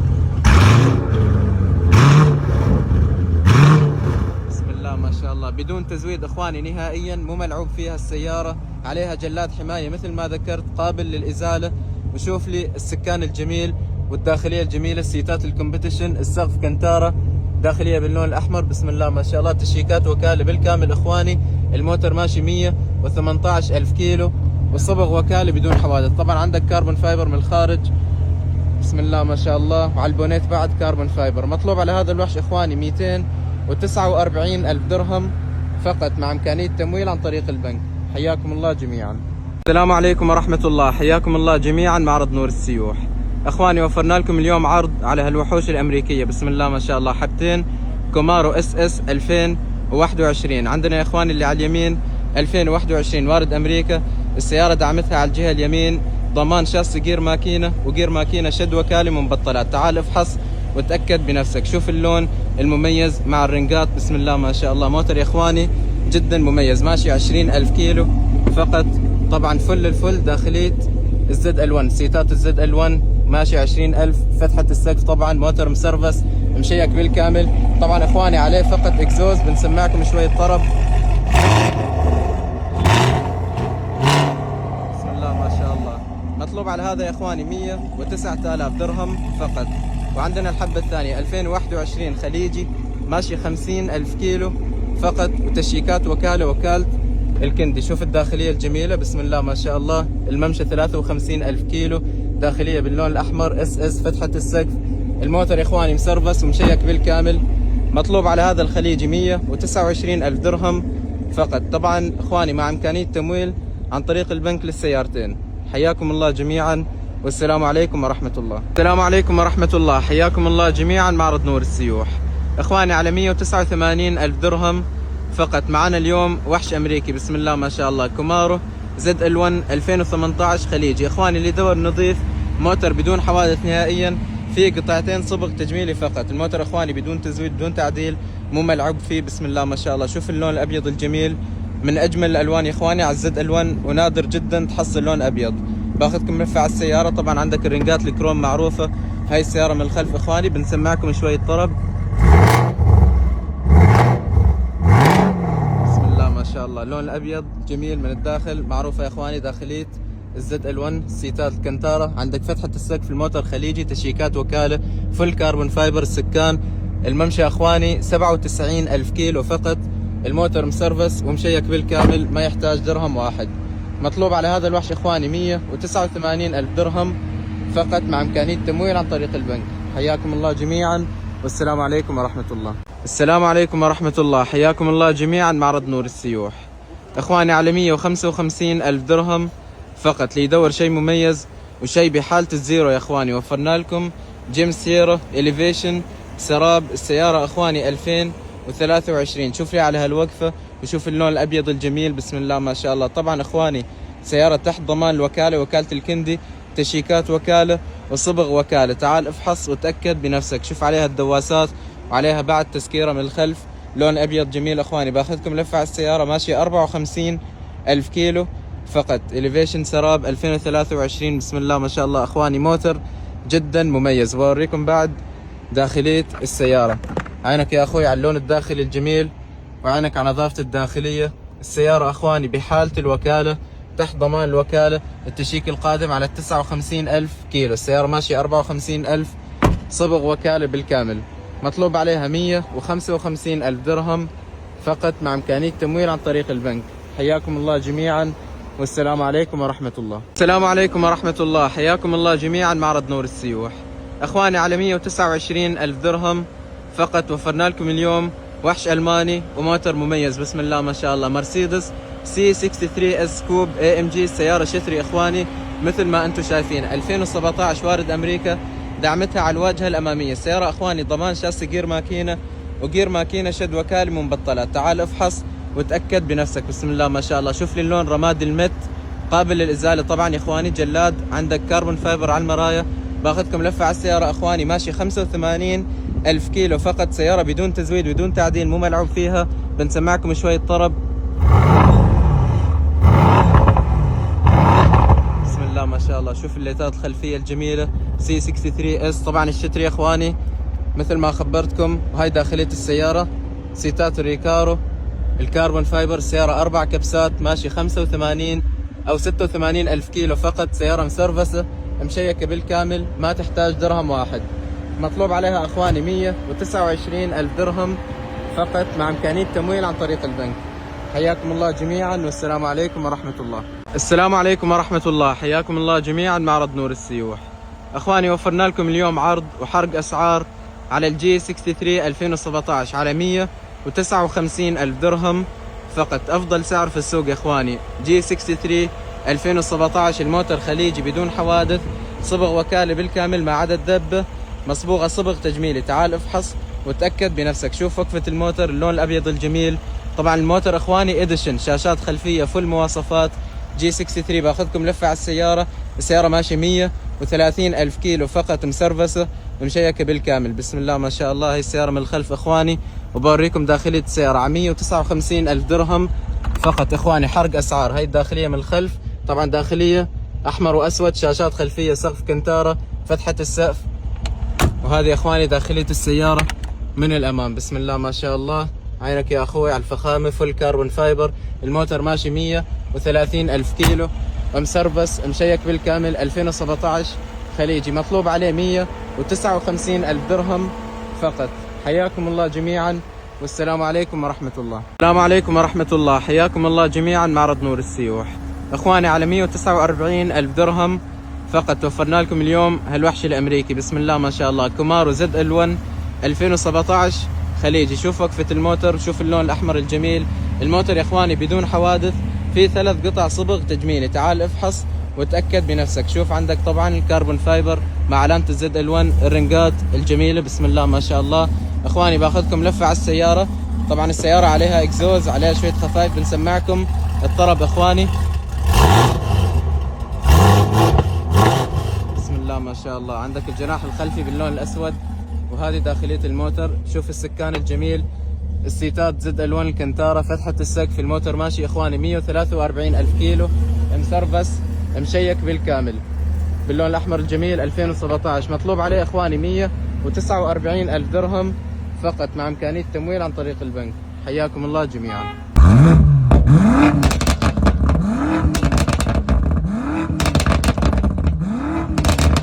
بسم الله ما شاء الله، بدون تزويد اخواني نهائيا، مو ملعوب فيها السيارة. عليها جلاد حماية مثل ما ذكرت، قابل للإزالة. وشوف لي السكان الجميل والداخلية الجميلة، السيتات الكومبيتيشن، السقف كنتارة، داخلية باللون الأحمر، بسم الله ما شاء الله، تشيكات وكالة بالكامل اخواني. الموتر ماشي 118 ألف كيلو، وصبغ وكالة بدون حوادث. طبعا عندك كاربون فايبر من الخارج، بسم الله ما شاء الله، وعلى البونيت بعد كاربون فايبر. مطلوب على هذا الوحش اخواني 249 ألف درهم فقط، مع إمكانية تمويل عن طريق البنك. حياكم الله جميعا. السلام عليكم ورحمة الله، حياكم الله جميعا. معرض نور السيوح. اخواني وفرنا لكم اليوم عرض على هالوحوش الامريكية، بسم الله ما شاء الله، حبتين كومارو اس اس 2021. عندنا يا اخواني اللي على اليمين 2021 وارد امريكا. السيارة دعمتها على الجهة اليمين ضمان شاص جير ماكينة، وجير ماكينة شد وكالة مبطلات. تعال افحص وتأكد بنفسك. شوف اللون المميز مع الرنقات، بسم الله ما شاء الله. موتر يا اخواني جدا مميز، ماشي 20 ألف كيلو فقط. طبعا فل الفل داخلية الزد ال1، سيتات الزد ال1 ماشي 20 ألف. فتحة السقف طبعا، موتر مسرفس مشيك بالكامل. طبعا اخواني عليه فقط اكزوز، بنسمعكم شوية طرب، بسم الله ما شاء الله. مطلوب على هذا يا اخواني 109,000 درهم فقط. وعندنا الحبة الثانية 2021 خليجي ماشي 50 ألف كيلو فقط، وتشيكات وكالة الكندي. شوف الداخلية الجميلة، بسم الله ما شاء الله. الممشى 53 ألف كيلو، داخلية باللون الأحمر اس اس، فتحة السقف. الموتر يا اخواني مسرفس ومشيك بالكامل. مطلوب على هذا الخليجي 129 ألف درهم فقط. طبعا اخواني مع إمكانية تمويل عن طريق البنك للسيارتين. حياكم الله جميعا، والسلام عليكم ورحمة الله. السلام عليكم ورحمة الله، حياكم الله جميعا. معرض نور السيوح. اخواني على 189 ألف درهم فقط. معنا اليوم وحش امريكي، بسم الله ما شاء الله، كومارو زد ال1 2018 خليجي. اخواني اللي دور نظيف، موتر بدون حوادث نهائيا، في قطعتين صبغ تجميلي فقط. الموتر اخواني بدون تزويد بدون تعديل، مو ملعوب فيه، بسم الله ما شاء الله. شوف اللون الابيض الجميل، من اجمل الالوان يا اخواني على الزد ال1، ونادر جدا تحصل لون ابيض. باخذكم لفه على السياره. طبعا عندك الرنقات الكروم معروفه. هاي السياره من الخلف اخواني، بنسمعكم شويه طرب، بسم الله ما شاء الله. اللون الابيض جميل من الداخل، معروفه يا اخواني داخليه الزد ال1، سيتات الكنتارة. عندك فتحة السقف، الموتر خليجي، تشيكات وكالة، فل كاربون فايبر. السكان الممشى يا اخواني 97 ألف كيلو فقط. الموتر مسرفس ومشيك بالكامل، ما يحتاج درهم واحد. مطلوب على هذا الوحش اخواني 189 ألف درهم فقط، مع إمكانية تمويل عن طريق البنك. حياكم الله جميعا، والسلام عليكم ورحمة الله. السلام عليكم ورحمة الله، حياكم الله جميعا. معرض نور السيوح. اخواني على 155 ألف درهم فقط. اللي يدور شيء مميز وشيء بحالة الزيرو يا اخواني، وفرنا لكم جيم سيرو إليفيشن سراب. السيارة اخواني 2023. شوف لي على هالوقفة، وشوف اللون الابيض الجميل، بسم الله ما شاء الله. طبعا اخواني سيارة تحت ضمان الوكالة، وكالة الكندي، تشيكات وكالة وصبغ وكالة. تعال افحص وتأكد بنفسك. شوف عليها الدواسات، وعليها بعد تسكيرة من الخلف، لون ابيض جميل اخواني. باخذكم لفة على السيارة، ماشي 54 ألف كيلو فقط. إليفيشن سراب 2023، بسم الله ما شاء الله اخواني. موتر جدا مميز. بوريكم بعد داخلية السيارة. عينك يا اخوي على اللون الداخلي الجميل، وعينك على نظافة الداخلية السيارة اخواني بحالة الوكالة، تحت ضمان الوكالة. التشيك القادم على 59,000 كيلو. السيارة ماشية 54,000، صبغ وكالة بالكامل. مطلوب عليها 155,000 درهم فقط، مع إمكانية تمويل عن طريق البنك. حياكم الله جميعا، والسلام عليكم ورحمة الله. السلام عليكم ورحمة الله، حياكم الله جميعا. معرض نور السيوح اخواني، على 129,000 درهم فقط وفرنا لكم اليوم وحش ألماني وموتر مميز بسم الله ما شاء الله، مرسيدس C63S كوب AMG. السيارة شتري اخواني مثل ما انتم شايفين، 2017 وارد امريكا، دعمتها على الواجهة الامامية. السيارة اخواني ضمان شاسي جير ماكينة وجير ماكينة شد وكالة مبطلات. تعال افحص وتأكد بنفسك بسم الله ما شاء الله. شوف لي اللون رمادي المت، قابل للإزالة طبعا يا اخواني، جلاد، عندك كربون فايبر على المرايا. باخذكم لفة على السيارة اخواني، ماشي 85,000 كيلو فقط. سيارة بدون تزويد بدون تعديل، مو ملعوب فيها. بنسمعكم شوية طرب بسم الله ما شاء الله. شوف الليتات الخلفية الجميلة، C63S طبعا الشتري يا اخواني مثل ما خبرتكم. وهاي داخلية السيارة، سيتات الريكارو الكربون فايبر. السيارة 4 كبسات، ماشي 85 أو 86,000 كيلو فقط. سيارة مسرفسة مشيكة بالكامل، ما تحتاج درهم واحد. مطلوب عليها أخواني 129,000 درهم فقط، مع إمكانية تمويل عن طريق البنك. حياكم الله جميعا، والسلام عليكم ورحمة الله. السلام عليكم ورحمة الله، حياكم الله جميعا. معرض نور السيوح أخواني، وفرنا لكم اليوم عرض وحرق أسعار على الجي 63 2017 على 159,000 درهم فقط. أفضل سعر في السوق يا إخواني. جي 63 2017 الموتر خليجي بدون حوادث، صبغ وكالة بالكامل ما عدا الدبة، مصبوغة صبغ تجميلي. تعال افحص وتأكد بنفسك. شوف وقفة الموتر، اللون الأبيض الجميل. طبعا الموتر إخواني إديشن، شاشات خلفية فل مواصفات. جي 63 باخذكم لفة على السيارة. السيارة ماشي 130,000 كيلو فقط، مسرفسة ومشيكة بالكامل بسم الله ما شاء الله. هي السيارة من الخلف إخواني، وبوريكم داخلية السيارة على 159,000 درهم فقط إخواني. حرق أسعار. هاي الداخلية من الخلف طبعا داخلية أحمر وأسود، شاشات خلفية، سقف كنتارة، فتحة السقف. وهذه يا إخواني داخلية السيارة من الأمام بسم الله ما شاء الله. عينك يا أخوي على الفخامة، فل كاربون فايبر. الموتر ماشي 130,000 كيلو، مسرفس مشيك بالكامل، 2017 خليجي. مطلوب عليه 159,000 درهم فقط. حياكم الله جميعا، والسلام عليكم ورحمة الله. السلام عليكم ورحمة الله، حياكم الله جميعا. معرض نور السيوح اخواني، على 149,000 درهم فقط توفرنا لكم اليوم هالوحش الامريكي بسم الله ما شاء الله. كومارو ZL1 2017 خليجي. شوف وقفة الموتر، شوف اللون الاحمر الجميل. الموتر يا اخواني بدون حوادث، في 3 قطع صبغ تجميلي. تعال افحص وتأكد بنفسك. شوف عندك طبعا الكربون فايبر مع علامة ZL1، الرنجات الجميلة بسم الله ما شاء الله. اخواني باخذكم لفة على السيارة. طبعا السيارة عليها اكزوز، عليها شوية خفايف. بنسمعكم الطرب اخواني بسم الله ما شاء الله. عندك الجناح الخلفي باللون الاسود، وهذه داخلية الموتر. شوف السكان الجميل، السيتات ZL1 الكنتارة، فتحة السقف. الموتر ماشي اخواني 143,000 كيلو، مسرفس مشيك بالكامل باللون الاحمر الجميل 2017. مطلوب عليه اخواني 149,000 درهم فقط، مع امكانية تمويل عن طريق البنك. حياكم الله جميعا.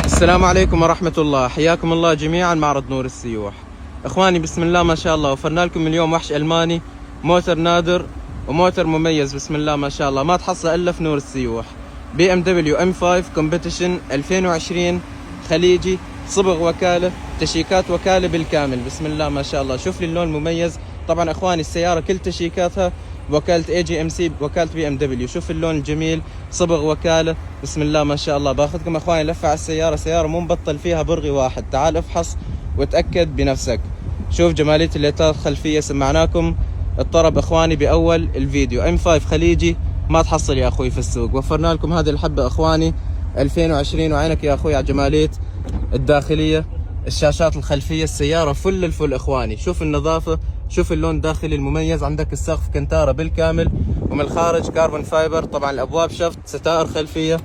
السلام عليكم ورحمة الله، حياكم الله جميعا. معرض نور السيوح اخواني بسم الله ما شاء الله. وفرنا لكم اليوم وحش الماني، موتر نادر وموتر مميز بسم الله ما شاء الله، ما تحصل الا في نور السيوح. BMW M5 كومبيتيشن 2020 خليجي، صبغ وكالة، تشيكات وكالة بالكامل بسم الله ما شاء الله. شوف لي اللون مميز. طبعا اخواني السيارة كل تشيكاتها وكالة AGMC، وكالة BMW. شوف اللون الجميل، صبغ وكالة بسم الله ما شاء الله. باخذكم اخواني لفة على السيارة. سيارة مو مبطل فيها برغي واحد. تعال افحص وتأكد بنفسك. شوف جمالية الليتات الخلفية. سمعناكم الطرب اخواني باول الفيديو. M5 خليجي ما تحصل يا اخوي في السوق. وفرنا لكم هذه الحبة اخواني 2020. وعينك يا اخوي على جمالية الداخلية، الشاشات الخلفية. السيارة فل الفل اخواني. شوف النظافة، شوف اللون الداخلي المميز. عندك السقف كنتارة بالكامل، ومن الخارج كاربون فايبر. طبعا الابواب شفط، ستائر خلفية.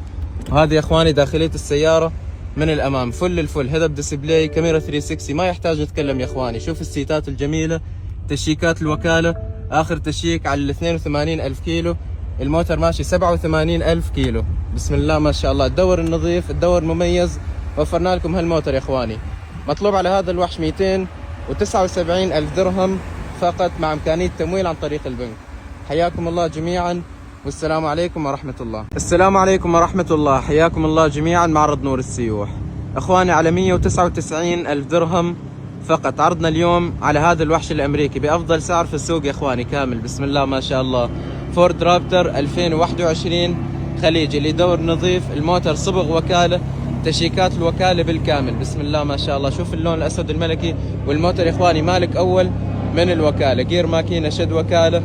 وهذه يا اخواني داخلية السيارة من الامام فل الفل. هيد اب ديسبلاي، كاميرا 360، ما يحتاج نتكلم يا اخواني. شوف السيتات الجميلة، تشيكات الوكالة آخر تشيك على ال 82,000 كيلو. الموتر ماشي 87,000 كيلو. بسم الله ما شاء الله. الدور النظيف، الدور مميز، وفرنا لكم هالموتر يا اخواني. مطلوب على هذا الوحش 279,000 درهم فقط، مع إمكانية تمويل عن طريق البنك. حياكم الله جميعا، والسلام عليكم ورحمة الله. السلام عليكم ورحمة الله. حياكم الله جميعا. معرض نور السيوح اخواني، على 199,000 درهم فقط. عرضنا اليوم على هذا الوحش الامريكي بافضل سعر في السوق يا اخواني، كامل بسم الله ما شاء الله. فورد رابتر 2021 خليجي، اللي دور نظيف، الموتر صبغ وكالة، تشيكات الوكالة بالكامل بسم الله ما شاء الله. شوف اللون الاسود الملكي، والموتر يا اخواني مالك اول من الوكالة، جير ماكينة، شد وكالة،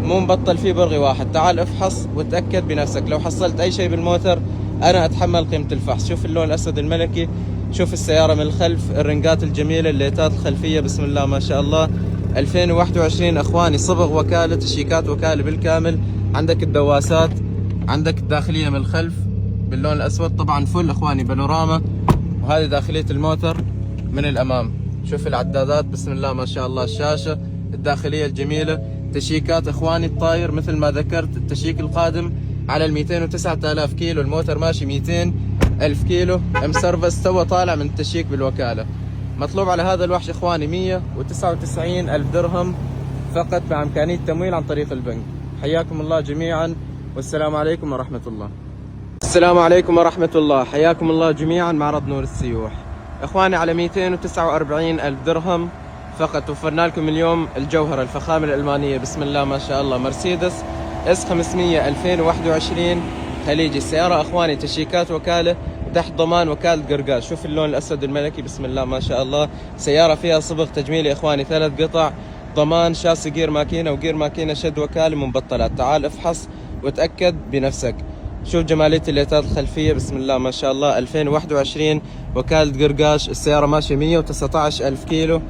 مو مبطل فيه برغي واحد. تعال افحص وتأكد بنفسك. لو حصلت اي شيء بالموتر انا اتحمل قيمة الفحص. شوف اللون الاسود الملكي، شوف السيارة من الخلف، الرنقات الجميلة، الليتات الخلفية بسم الله ما شاء الله. 2021 اخواني، صبغ وكالة، تشيكات وكالة بالكامل. عندك الدواسات، عندك الداخلية من الخلف باللون الاسود طبعا فل اخواني، بانوراما. وهذه داخلية الموتر من الامام. شوف العدادات بسم الله ما شاء الله، الشاشة الداخلية الجميلة. تشيكات اخواني الطاير مثل ما ذكرت، التشيك القادم على ال 209,000 كيلو. الموتر ماشي 200,000 كيلو، مسرفس، تو طالع من التشيك بالوكالة. مطلوب على هذا الوحش اخواني 199,000 درهم فقط، مع امكانية تمويل عن طريق البنك. حياكم الله جميعا، والسلام عليكم ورحمة الله. السلام عليكم ورحمة الله. حياكم الله جميعا. معرض نور السيوح اخواني، على 249,000 درهم فقط. وفرنا لكم اليوم الجوهرة، الفخامة الألمانية بسم الله ما شاء الله. مرسيدس اس 500 2021 خليجي. السيارة اخواني تشيكات وكالة، تحت ضمان وكالة قرقاش. شوف اللون الاسود الملكي بسم الله ما شاء الله. سيارة فيها صبغ تجميلي اخواني، 3 قطع، ضمان، شاسي جير ماكينة، وجير ماكينة شد وكالة مبطلات. تعال افحص وتأكد بنفسك. شوف جمالية الليتات الخلفية بسم الله ما شاء الله. 2021 وكالة قرقاش. السيارة ماشية 119,000 كيلو،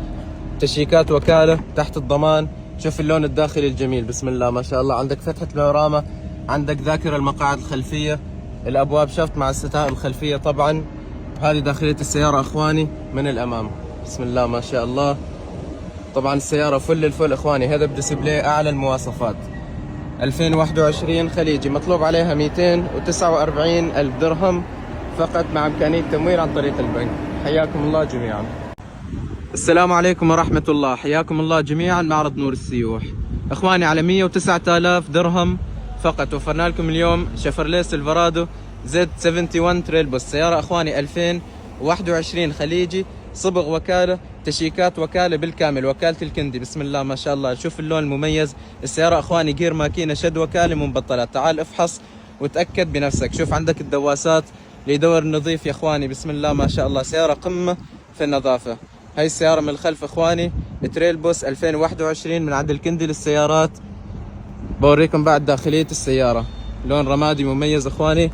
تشيكات وكالة، تحت الضمان. شوف اللون الداخلي الجميل بسم الله ما شاء الله. عندك فتحة بانوراما، عندك ذاكرة المقاعد الخلفية، الابواب شفط مع الستائر الخلفية طبعا. هذه داخلية السيارة اخواني من الامام بسم الله ما شاء الله. طبعا السيارة فل الفل اخواني، هذا بديسبلاي اعلى المواصفات. 2021 خليجي. مطلوب عليها 249,000 درهم فقط، مع امكانية تمويل عن طريق البنك. حياكم الله جميعا. السلام عليكم ورحمة الله. حياكم الله جميعا. معرض نور السيوح اخواني، على 109,000 درهم فقط. وفرنا لكم اليوم شيفرليه سيلفرادو زد 71 تريل بوس. سيارة اخواني 2021 خليجي، صبغ وكالة، تشيكات وكالة بالكامل، وكالة الكندي بسم الله ما شاء الله. شوف اللون المميز. السيارة اخواني جير ماكينة، شد وكالة مبطلات. تعال افحص وتأكد بنفسك. شوف عندك الدواسات لدور نظيف يا اخواني بسم الله ما شاء الله. سيارة قمة في النظافة. هاي السيارة من الخلف اخواني تريل بوس 2021 من عند الكندي للسيارات. بوريكم بعد داخلية السيارة، لون رمادي مميز اخواني.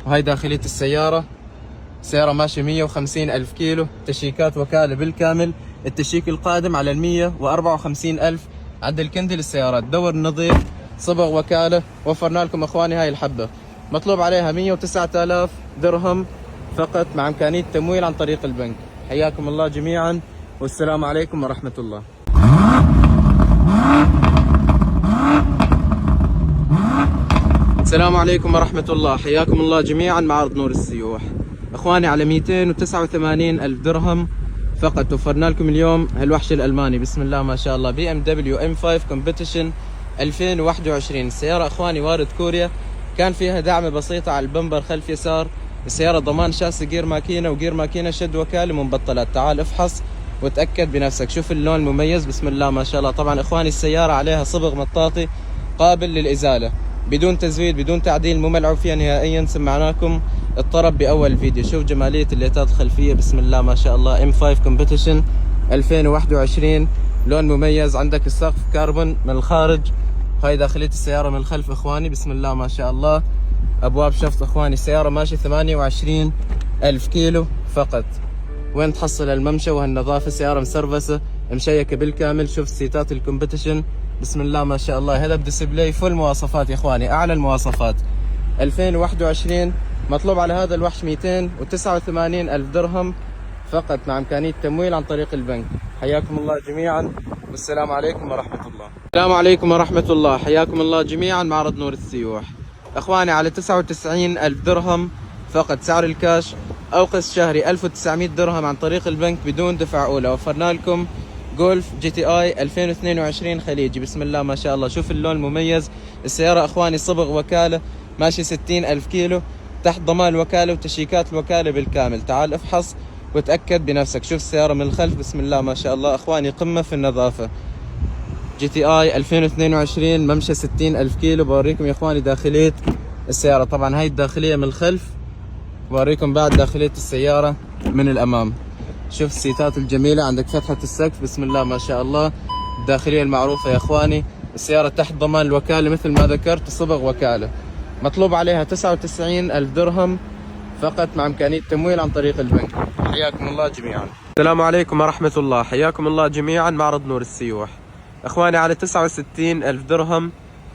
وهي داخلية السيارة. سيارة ماشية 150,000 كيلو، تشيكات وكالة بالكامل. التشيك القادم على 154,000 عند الكندي للسيارات. دور نظيف، صبغ وكالة. وفرنا لكم اخواني هاي الحبة. مطلوب عليها 109,000 درهم فقط، مع امكانية تمويل عن طريق البنك. حياكم الله جميعا، والسلام عليكم ورحمة الله. السلام عليكم ورحمة الله. حياكم الله جميعا. معرض نور السيوح اخواني، على 249,000 درهم فقط. وفرنا لكم اليوم هالوحش الالماني بسم الله ما شاء الله. BMW M5 كومبيتيشن 2021. السيارة اخواني وارد كوريا، كان فيها دعمة بسيطة على البمبر خلف يسار. السيارة ضمان، شاسي جير ماكينة، وجير ماكينة شد وكالة مبطلات. تعال افحص وتأكد بنفسك. شوف اللون المميز بسم الله ما شاء الله. طبعا اخواني السيارة عليها صبغ مطاطي قابل للإزالة، بدون تزويد، بدون تعديل، مو ملعوب فيها نهائيا. سمعناكم الطرب باول الفيديو. شوف جمالية الليتات الخلفية بسم الله ما شاء الله. M5 كومبيتيشن 2021 لون مميز. عندك السقف كربون من الخارج. هاي داخلية السيارة من الخلف اخواني بسم الله ما شاء الله. ابواب شفط اخواني. السيارة ماشي 28,000 كيلو فقط. وين تحصل الممشى وهالنظافة. سيارة مسرفسة مشيكة بالكامل. شوف سيتات الكومبيتيشن بسم الله ما شاء الله. هذا بديسبلاي فل مواصفات يا اخواني، اعلى المواصفات. 2021. مطلوب على هذا الوحش 289,000 درهم فقط، مع امكانية تمويل عن طريق البنك. حياكم الله جميعا، والسلام عليكم ورحمة الله. السلام عليكم ورحمة الله، حياكم الله جميعا معرض نور السيوح. اخواني على 99 ألف درهم فقط سعر الكاش او قسط شهري 1900 درهم عن طريق البنك بدون دفع اولى. وفرنا لكم جولف جي تي اي 2022 خليجي، بسم الله ما شاء الله. شوف اللون المميز. السيارة اخواني صبغ وكالة، ماشي 60 ألف كيلو، تحت ضمان الوكالة وتشيكات الوكالة بالكامل. تعال افحص وتأكد بنفسك. شوف السيارة من الخلف، بسم الله ما شاء الله اخواني، قمة في النظافة. جي تي اي 2022 ممشى 60 ألف كيلو. بوريكم يا اخواني داخلية السيارة. طبعا هاي الداخلية من الخلف، بوريكم بعد داخلية السيارة من الامام. شوف السيتات الجميلة، عندك فتحة السقف بسم الله ما شاء الله. الداخلية المعروفة يا اخواني. السيارة تحت ضمان الوكالة مثل ما ذكرت، صبغ وكالة. مطلوب عليها 99 ألف درهم فقط مع إمكانية تمويل عن طريق البنك. حياكم الله جميعا. السلام عليكم ورحمة الله، حياكم الله جميعا معرض نور السيوح. اخواني على 69 ألف درهم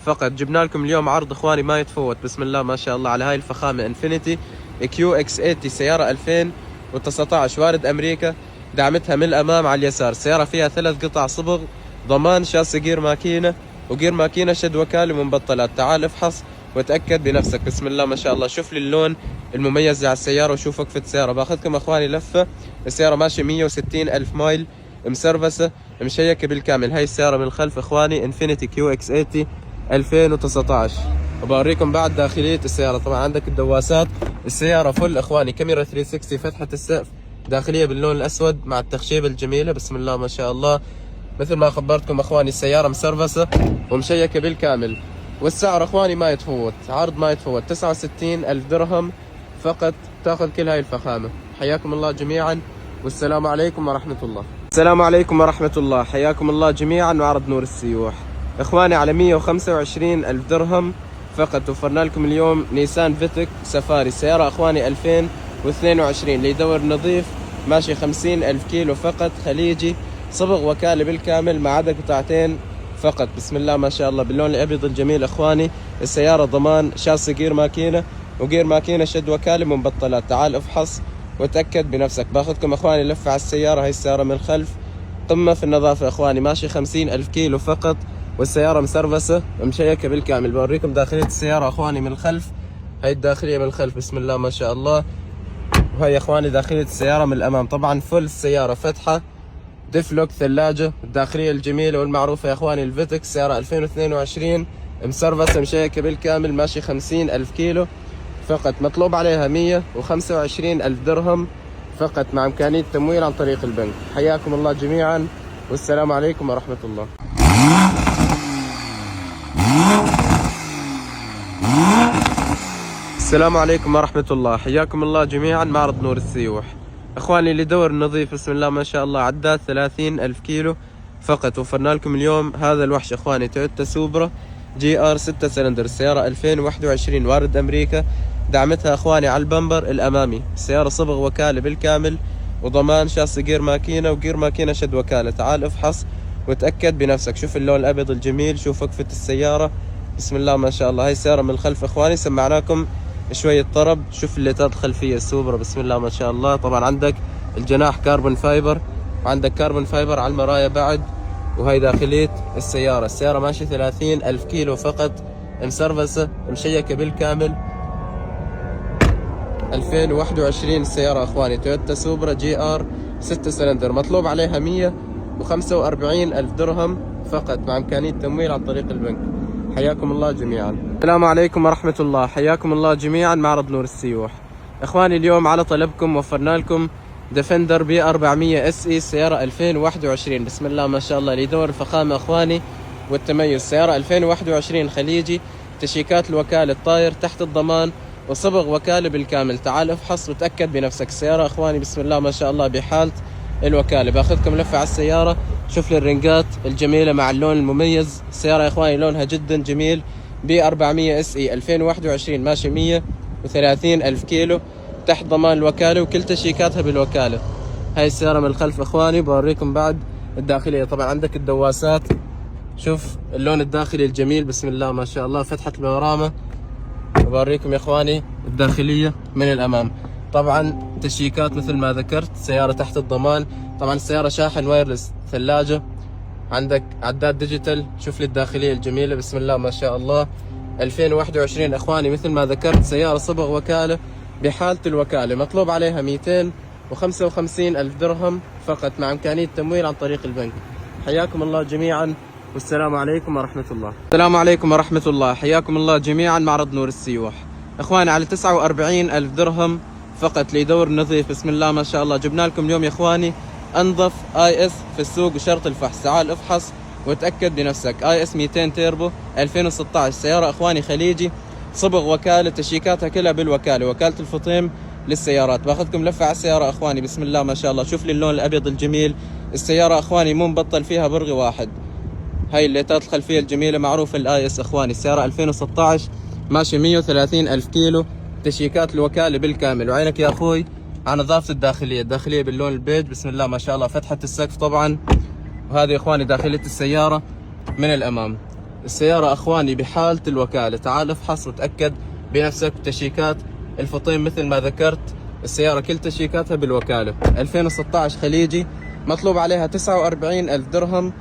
فقط جبنا لكم اليوم عرض اخواني ما يتفوت، بسم الله ما شاء الله، على هاي الفخامة انفينيتي كيو اكس 80 سيارة 2019 وارد امريكا. دعمتها من الامام على اليسار. السيارة فيها 3 قطع صبغ، ضمان شاسي جير ماكينة، وجير ماكينة شد وكالة ومبطلات. تعال افحص وتأكد بنفسك. بسم الله ما شاء الله. شوف لي اللون المميز على السيارة وشوف وقفة السيارة. باخذكم اخواني لفة. السيارة ماشية 160 ألف مايل، مسرفسة، مشيكة بالكامل. هاي السيارة من الخلف اخواني انفينيتي كيو اكس 80 2019. وبوريكم بعد داخلية السيارة. طبعا عندك الدواسات، السيارة فل اخواني، كاميرا 360، فتحة السقف داخلية باللون الاسود مع التخشيبة الجميلة بسم الله ما شاء الله. مثل ما خبرتكم اخواني السيارة مسرفسة ومشيكة بالكامل. والسعر اخواني ما يتفوت، عرض ما يتفوت، 69 ألف درهم فقط تاخذ كل هاي الفخامة. حياكم الله جميعا والسلام عليكم ورحمة الله. السلام عليكم ورحمة الله، حياكم الله جميعا معرض نور السيوح. اخواني على 125 ألف درهم فقط وفرنا لكم اليوم نيسان فيتك سفاري. سيارة اخواني 2022 اللي يدور نظيف، ماشي 50 ألف كيلو فقط، خليجي، صبغ وكالة بالكامل ما عدا قطعتين فقط. بسم الله ما شاء الله باللون الابيض الجميل اخواني. السيارة ضمان شاسي جير ماكينة، وجير ماكينة شد وكالة مبطلات. تعال افحص وتأكد بنفسك. باخذكم اخواني لفة على السيارة. هاي السيارة من الخلف قمة في النظافة اخواني، ماشي 50 ألف كيلو فقط، والسيارة مسرفسة ومشيكة بالكامل. بوريكم داخلية السيارة اخواني من الخلف. هاي الداخلية من الخلف بسم الله ما شاء الله. وهي اخواني داخلية السيارة من الامام. طبعا فل السيارة، فتحة، دفلوك، ثلاجة، الداخلية الجميلة والمعروفة يا اخواني الفيتك. سيارة 2022 مسرفسة مشيكة بالكامل، ماشي 50 ألف كيلو فقط. مطلوب عليها 125 ألف درهم فقط مع إمكانية تمويل عن طريق البنك. حياكم الله جميعا والسلام عليكم ورحمة الله. السلام عليكم ورحمة الله، حياكم الله جميعا معرض نور السيوح. اخواني اللي دور النظيف بسم الله ما شاء الله، عداد 30 ألف كيلو فقط وفرنا لكم اليوم هذا الوحش اخواني، تويوتا سوبرا جي ار 6 سلندر. السيارة 2021 وارد امريكا. دعمتها اخواني على البمبر الامامي. السيارة صبغ وكالة بالكامل وضمان شاسي جير ماكينة وجير ماكينة شد وكالة. تعال افحص وتأكد بنفسك. شوف اللون الابيض الجميل، شوف وقفة السيارة بسم الله ما شاء الله. هاي السيارة من الخلف اخواني، سمعناكم شوية طرب. شوف الليتات الخلفية السوبرا بسم الله ما شاء الله. طبعا عندك الجناح كاربون فايبر، وعندك كاربون فايبر على المرايا بعد. وهي داخلية السيارة. السيارة ماشي 30 ألف كيلو فقط، مسرفسة مشيكة بالكامل. 2021 السيارة اخواني، تويوتا سوبرا جي ار 6 سلندر. مطلوب عليها 145 ألف درهم فقط مع إمكانية تمويل عن طريق البنك. حياكم الله جميعا. السلام عليكم ورحمة الله، حياكم الله جميعا معرض نور السيوح. اخواني اليوم على طلبكم وفرنا لكم ديفندر بي 400 اس اي سيارة 2021 بسم الله ما شاء الله، اللي يدور الفخامة اخواني والتميز. سيارة 2021 خليجي، تشيكات الوكالة، الطاير تحت الضمان وصبغ وكالة بالكامل. تعال افحص وتأكد بنفسك. السيارة اخواني بسم الله ما شاء الله بحالة الوكالة. باخذكم لفة على السيارة. شوف لي الرنجات الجميلة مع اللون المميز. السيارة يا اخواني لونها جدا جميل. بي 400 اس اي 2021 ماشي 130 ألف كيلو، تحت ضمان الوكالة وكل تشيكاتها بالوكالة. هاي السيارة من الخلف اخواني. بوريكم بعد الداخلية. طبعا عندك الدواسات، شوف اللون الداخلي الجميل بسم الله ما شاء الله، فتحة البانوراما. بوريكم يا اخواني الداخلية من الامام. طبعا تشيكات مثل ما ذكرت، سيارة تحت الضمان. طبعا السيارة شاحن وايرلس، ثلاجة، عندك عداد ديجيتال، شوف لي الداخلية الجميلة بسم الله ما شاء الله. 2021 اخواني مثل ما ذكرت، سيارة صبغ وكالة بحالة الوكالة، مطلوب عليها 255 ألف درهم فقط مع إمكانية تمويل عن طريق البنك. حياكم الله جميعا والسلام عليكم ورحمة الله. السلام عليكم ورحمة الله، حياكم الله جميعا. معرض نور السيوح اخواني على 49 ألف درهم فقط ليدور نظيف بسم الله ما شاء الله. جبنا لكم اليوم يا اخواني انظف اي اس في السوق وشرط الفحص، تعال افحص وتأكد بنفسك. اي اس 200 تيربو 2016 سيارة اخواني خليجي، صبغ وكالة، تشيكاتها كلها بالوكالة، وكالة الفطيم للسيارات. باخذكم لفة على السيارة اخواني بسم الله ما شاء الله. شوف لي اللون الابيض الجميل، السيارة اخواني مو مبطل فيها برغي واحد. هاي الليتات الخلفية الجميلة معروفة الاي اس اخواني. السيارة 2016 ماشي 130 ألف كيلو، تشيكات الوكالة بالكامل. وعينك يا اخوي على نظافة الداخلية، الداخلية باللون البيج بسم الله ما شاء الله. فتحة السقف طبعا، وهذه يا اخواني داخلية السيارة من الامام. السيارة اخواني بحالة الوكالة، تعال افحص وتأكد بنفسك. تشيكات الفطيم مثل ما ذكرت، السيارة كل تشيكاتها بالوكالة. 2016 خليجي، مطلوب عليها 49 ألف درهم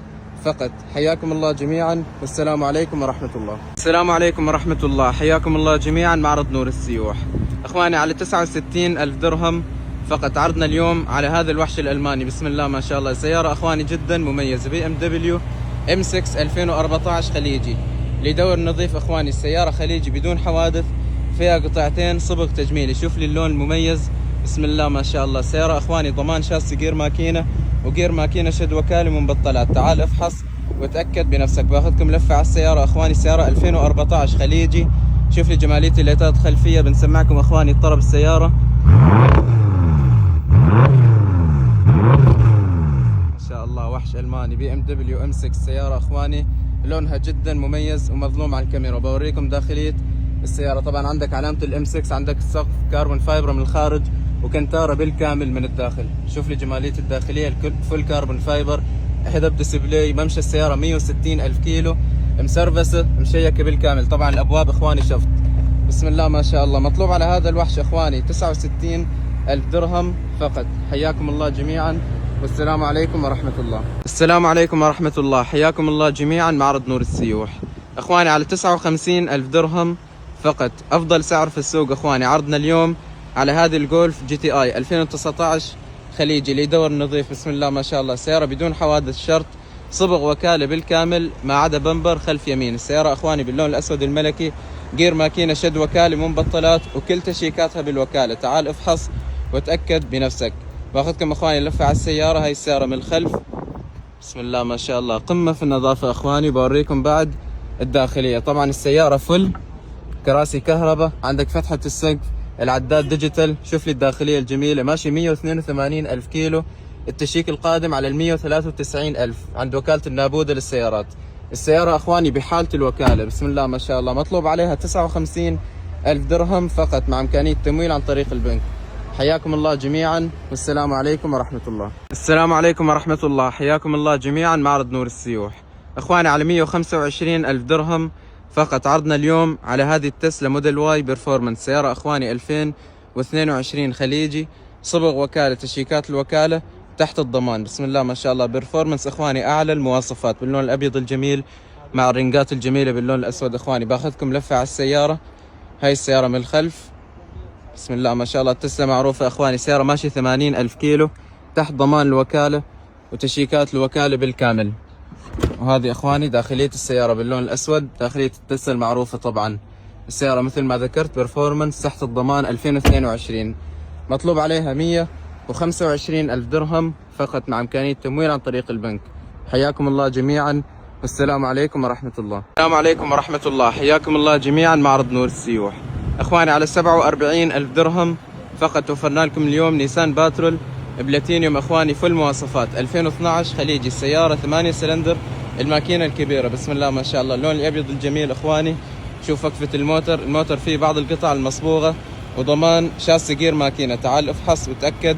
فقط. حياكم الله جميعا والسلام عليكم ورحمة الله. السلام عليكم ورحمة الله، حياكم الله جميعا. معرض نور السيوح اخواني على 69 ألف درهم فقط. عرضنا اليوم على هذا الوحش الألماني بسم الله ما شاء الله. سيارة اخواني جدا مميزة، بي ام دبليو ام 6 2014 خليجي، لدور نظيف اخواني. السيارة خليجي بدون حوادث، فيها قطعتين صبغ تجميلي. شوف لي اللون المميز بسم الله ما شاء الله. سيارة اخواني ضمان شاسي جير ماكينة، وجير ماكينة شد وكالة ومبطلات. تعال افحص وتأكد بنفسك. باخذكم لفة على السيارة اخواني. سيارة 2014 خليجي. شوف لي جمالية الليتات خلفية. بنسمعكم اخواني طرب السيارة ما شاء الله. وحش الماني بي ام دبليو ام 6 سيارة اخواني لونها جدا مميز ومظلوم على الكاميرا. بوريكم داخلية السيارة. طبعا عندك علامة الام 6، عندك السقف كاربون فايبر من الخارج وكنتارة بالكامل من الداخل. شوف لي جمالية الداخلية، الكل فول كاربون فايبر، هيد اب ديسبلاي. ممشى السيارة 160 ألف كيلو، مسرفسة مشيكة بالكامل. طبعا الابواب اخواني شفط بسم الله ما شاء الله. مطلوب على هذا الوحش اخواني 69 ألف درهم فقط. حياكم الله جميعا والسلام عليكم ورحمة الله. السلام عليكم ورحمة الله، حياكم الله جميعا. معرض نور السيوح اخواني على 59 ألف درهم فقط. افضل سعر في السوق اخواني. عرضنا اليوم على هذه الجولف جي تي اي 2019 خليجي، لدور نظيف بسم الله ما شاء الله. السيارة بدون حوادث شرط، صبغ وكالة بالكامل ما عدا بمبر خلف يمين. السيارة اخواني باللون الاسود الملكي، جير ماكينة شد وكالة مبطلات، وكل تشيكاتها بالوكالة. تعال افحص وتأكد بنفسك. باخذكم اخواني لفة على السيارة. هاي السيارة من الخلف بسم الله ما شاء الله، قمة في النظافة اخواني. بوريكم بعد الداخلية. طبعا السيارة فل كراسي كهرباء، عندك فتحة السقف، العداد ديجيتال. شوف لي الداخلية الجميلة، ماشي 182 ألف كيلو. التشيك القادم على 193 ألف عند وكالة النابودة للسيارات. السيارة اخواني بحالة الوكالة بسم الله ما شاء الله. مطلوب عليها 59 ألف درهم فقط مع إمكانية تمويل عن طريق البنك. حياكم الله جميعا والسلام عليكم ورحمة الله. السلام عليكم ورحمة الله، حياكم الله جميعا. معرض نور السيوح اخواني على 125 ألف درهم فقط. عرضنا اليوم على هذه التسلا موديل واي بيرفورمانس. سيارة اخواني 2022 خليجي، صبغ وكالة، تشيكات الوكالة تحت الضمان بسم الله ما شاء الله. بيرفورمانس اخواني اعلى المواصفات، باللون الابيض الجميل مع الرنجات الجميلة باللون الاسود اخواني. باخذكم لفة على السيارة. هاي السيارة من الخلف بسم الله ما شاء الله. التسلا معروفة اخواني، سيارة ماشي 80 ألف كيلو تحت ضمان الوكالة وتشيكات الوكالة بالكامل. وهذه اخواني داخلية السيارة باللون الاسود، داخلية التسلا المعروفة. طبعا السيارة مثل ما ذكرت بيرفورمانس تحت الضمان 2022. مطلوب عليها 125 ألف درهم فقط مع إمكانية تمويل عن طريق البنك. حياكم الله جميعا والسلام عليكم ورحمة الله. السلام عليكم ورحمة الله، حياكم الله جميعا. معرض نور السيوح اخواني على 47 ألف درهم فقط. وفرنا لكم اليوم نيسان باترول بلاتينيوم اخواني، فل مواصفات 2012 خليجي. السيارة 8 سلندر، الماكينة الكبيرة بسم الله ما شاء الله. اللون الابيض الجميل اخواني. شوف وقفة الموتور فيه بعض القطع المصبوغة، وضمان شاسي جير ماكينة. تعال افحص وتأكد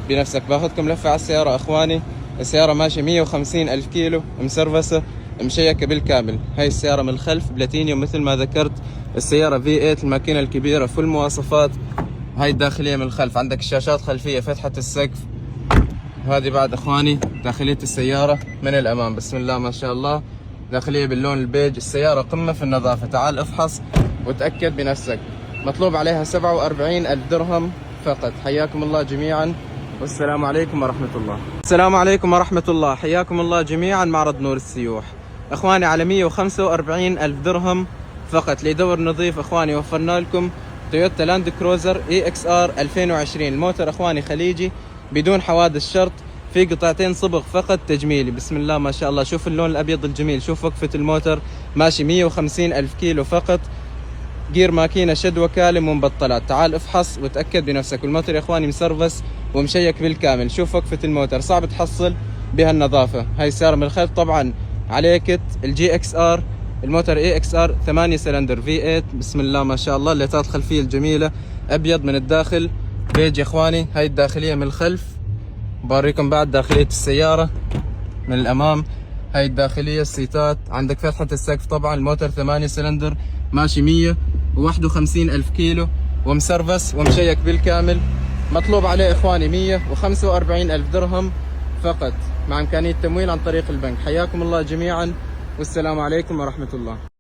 بنفسك. باخذكم لفة على السيارة اخواني. السيارة ماشي 150 ألف كيلو، مسرفسة مشيكة بالكامل. هاي السيارة من الخلف بلاتينيوم مثل ما ذكرت. السيارة V8 الماكينة الكبيرة، فل مواصفات. هاي الداخلية من الخلف، عندك الشاشات خلفية، فتحة السقف وهذه بعد اخواني داخلية السيارة من الامام، بسم الله ما شاء الله، داخلية باللون البيج، السيارة قمة في النظافة. تعال افحص وتأكد بنفسك. مطلوب عليها 47,000 درهم فقط. حياكم الله جميعا، والسلام عليكم ورحمة الله. السلام عليكم ورحمة الله، حياكم الله جميعا. معرض نور السيوح اخواني على 145,000 درهم فقط. اللي يدور نظيف اخواني وفرنا لكم تويوتا لاند كروزر اي اكس ار 2020. الموتر اخواني خليجي بدون حوادث شرط، في قطعتين صبغ فقط تجميلي، بسم الله ما شاء الله. شوف اللون الابيض الجميل، شوف وقفة الموتر ماشي 150,000 كيلو فقط. جير ماكينة شد وكالم ومبطلات. تعال افحص وتأكد بنفسك. والموتر يا اخواني مسرفس ومشيك بالكامل. شوف وقفة الموتر، صعب تحصل بها النظافة. هاي السيارة من الخلف طبعا عليه كت الجي اكس ار، الموتر اي اكس ار 8 سلندر في 8، بسم الله ما شاء الله. الليتات الخلفية الجميلة ابيض من الداخل بيج يا اخواني. هاي الداخلية من الخلف، بوريكم بعد داخلية السيارة من الامام. هاي الداخلية، السيتات عندك، فتحة السقف طبعا. الموتر 8 سلندر ماشي 151,000 كيلو ومسرفس ومشيك بالكامل. مطلوب عليه اخواني 145,000 درهم فقط، مع امكانية تمويل عن طريق البنك. حياكم الله جميعا، والسلام عليكم ورحمة الله.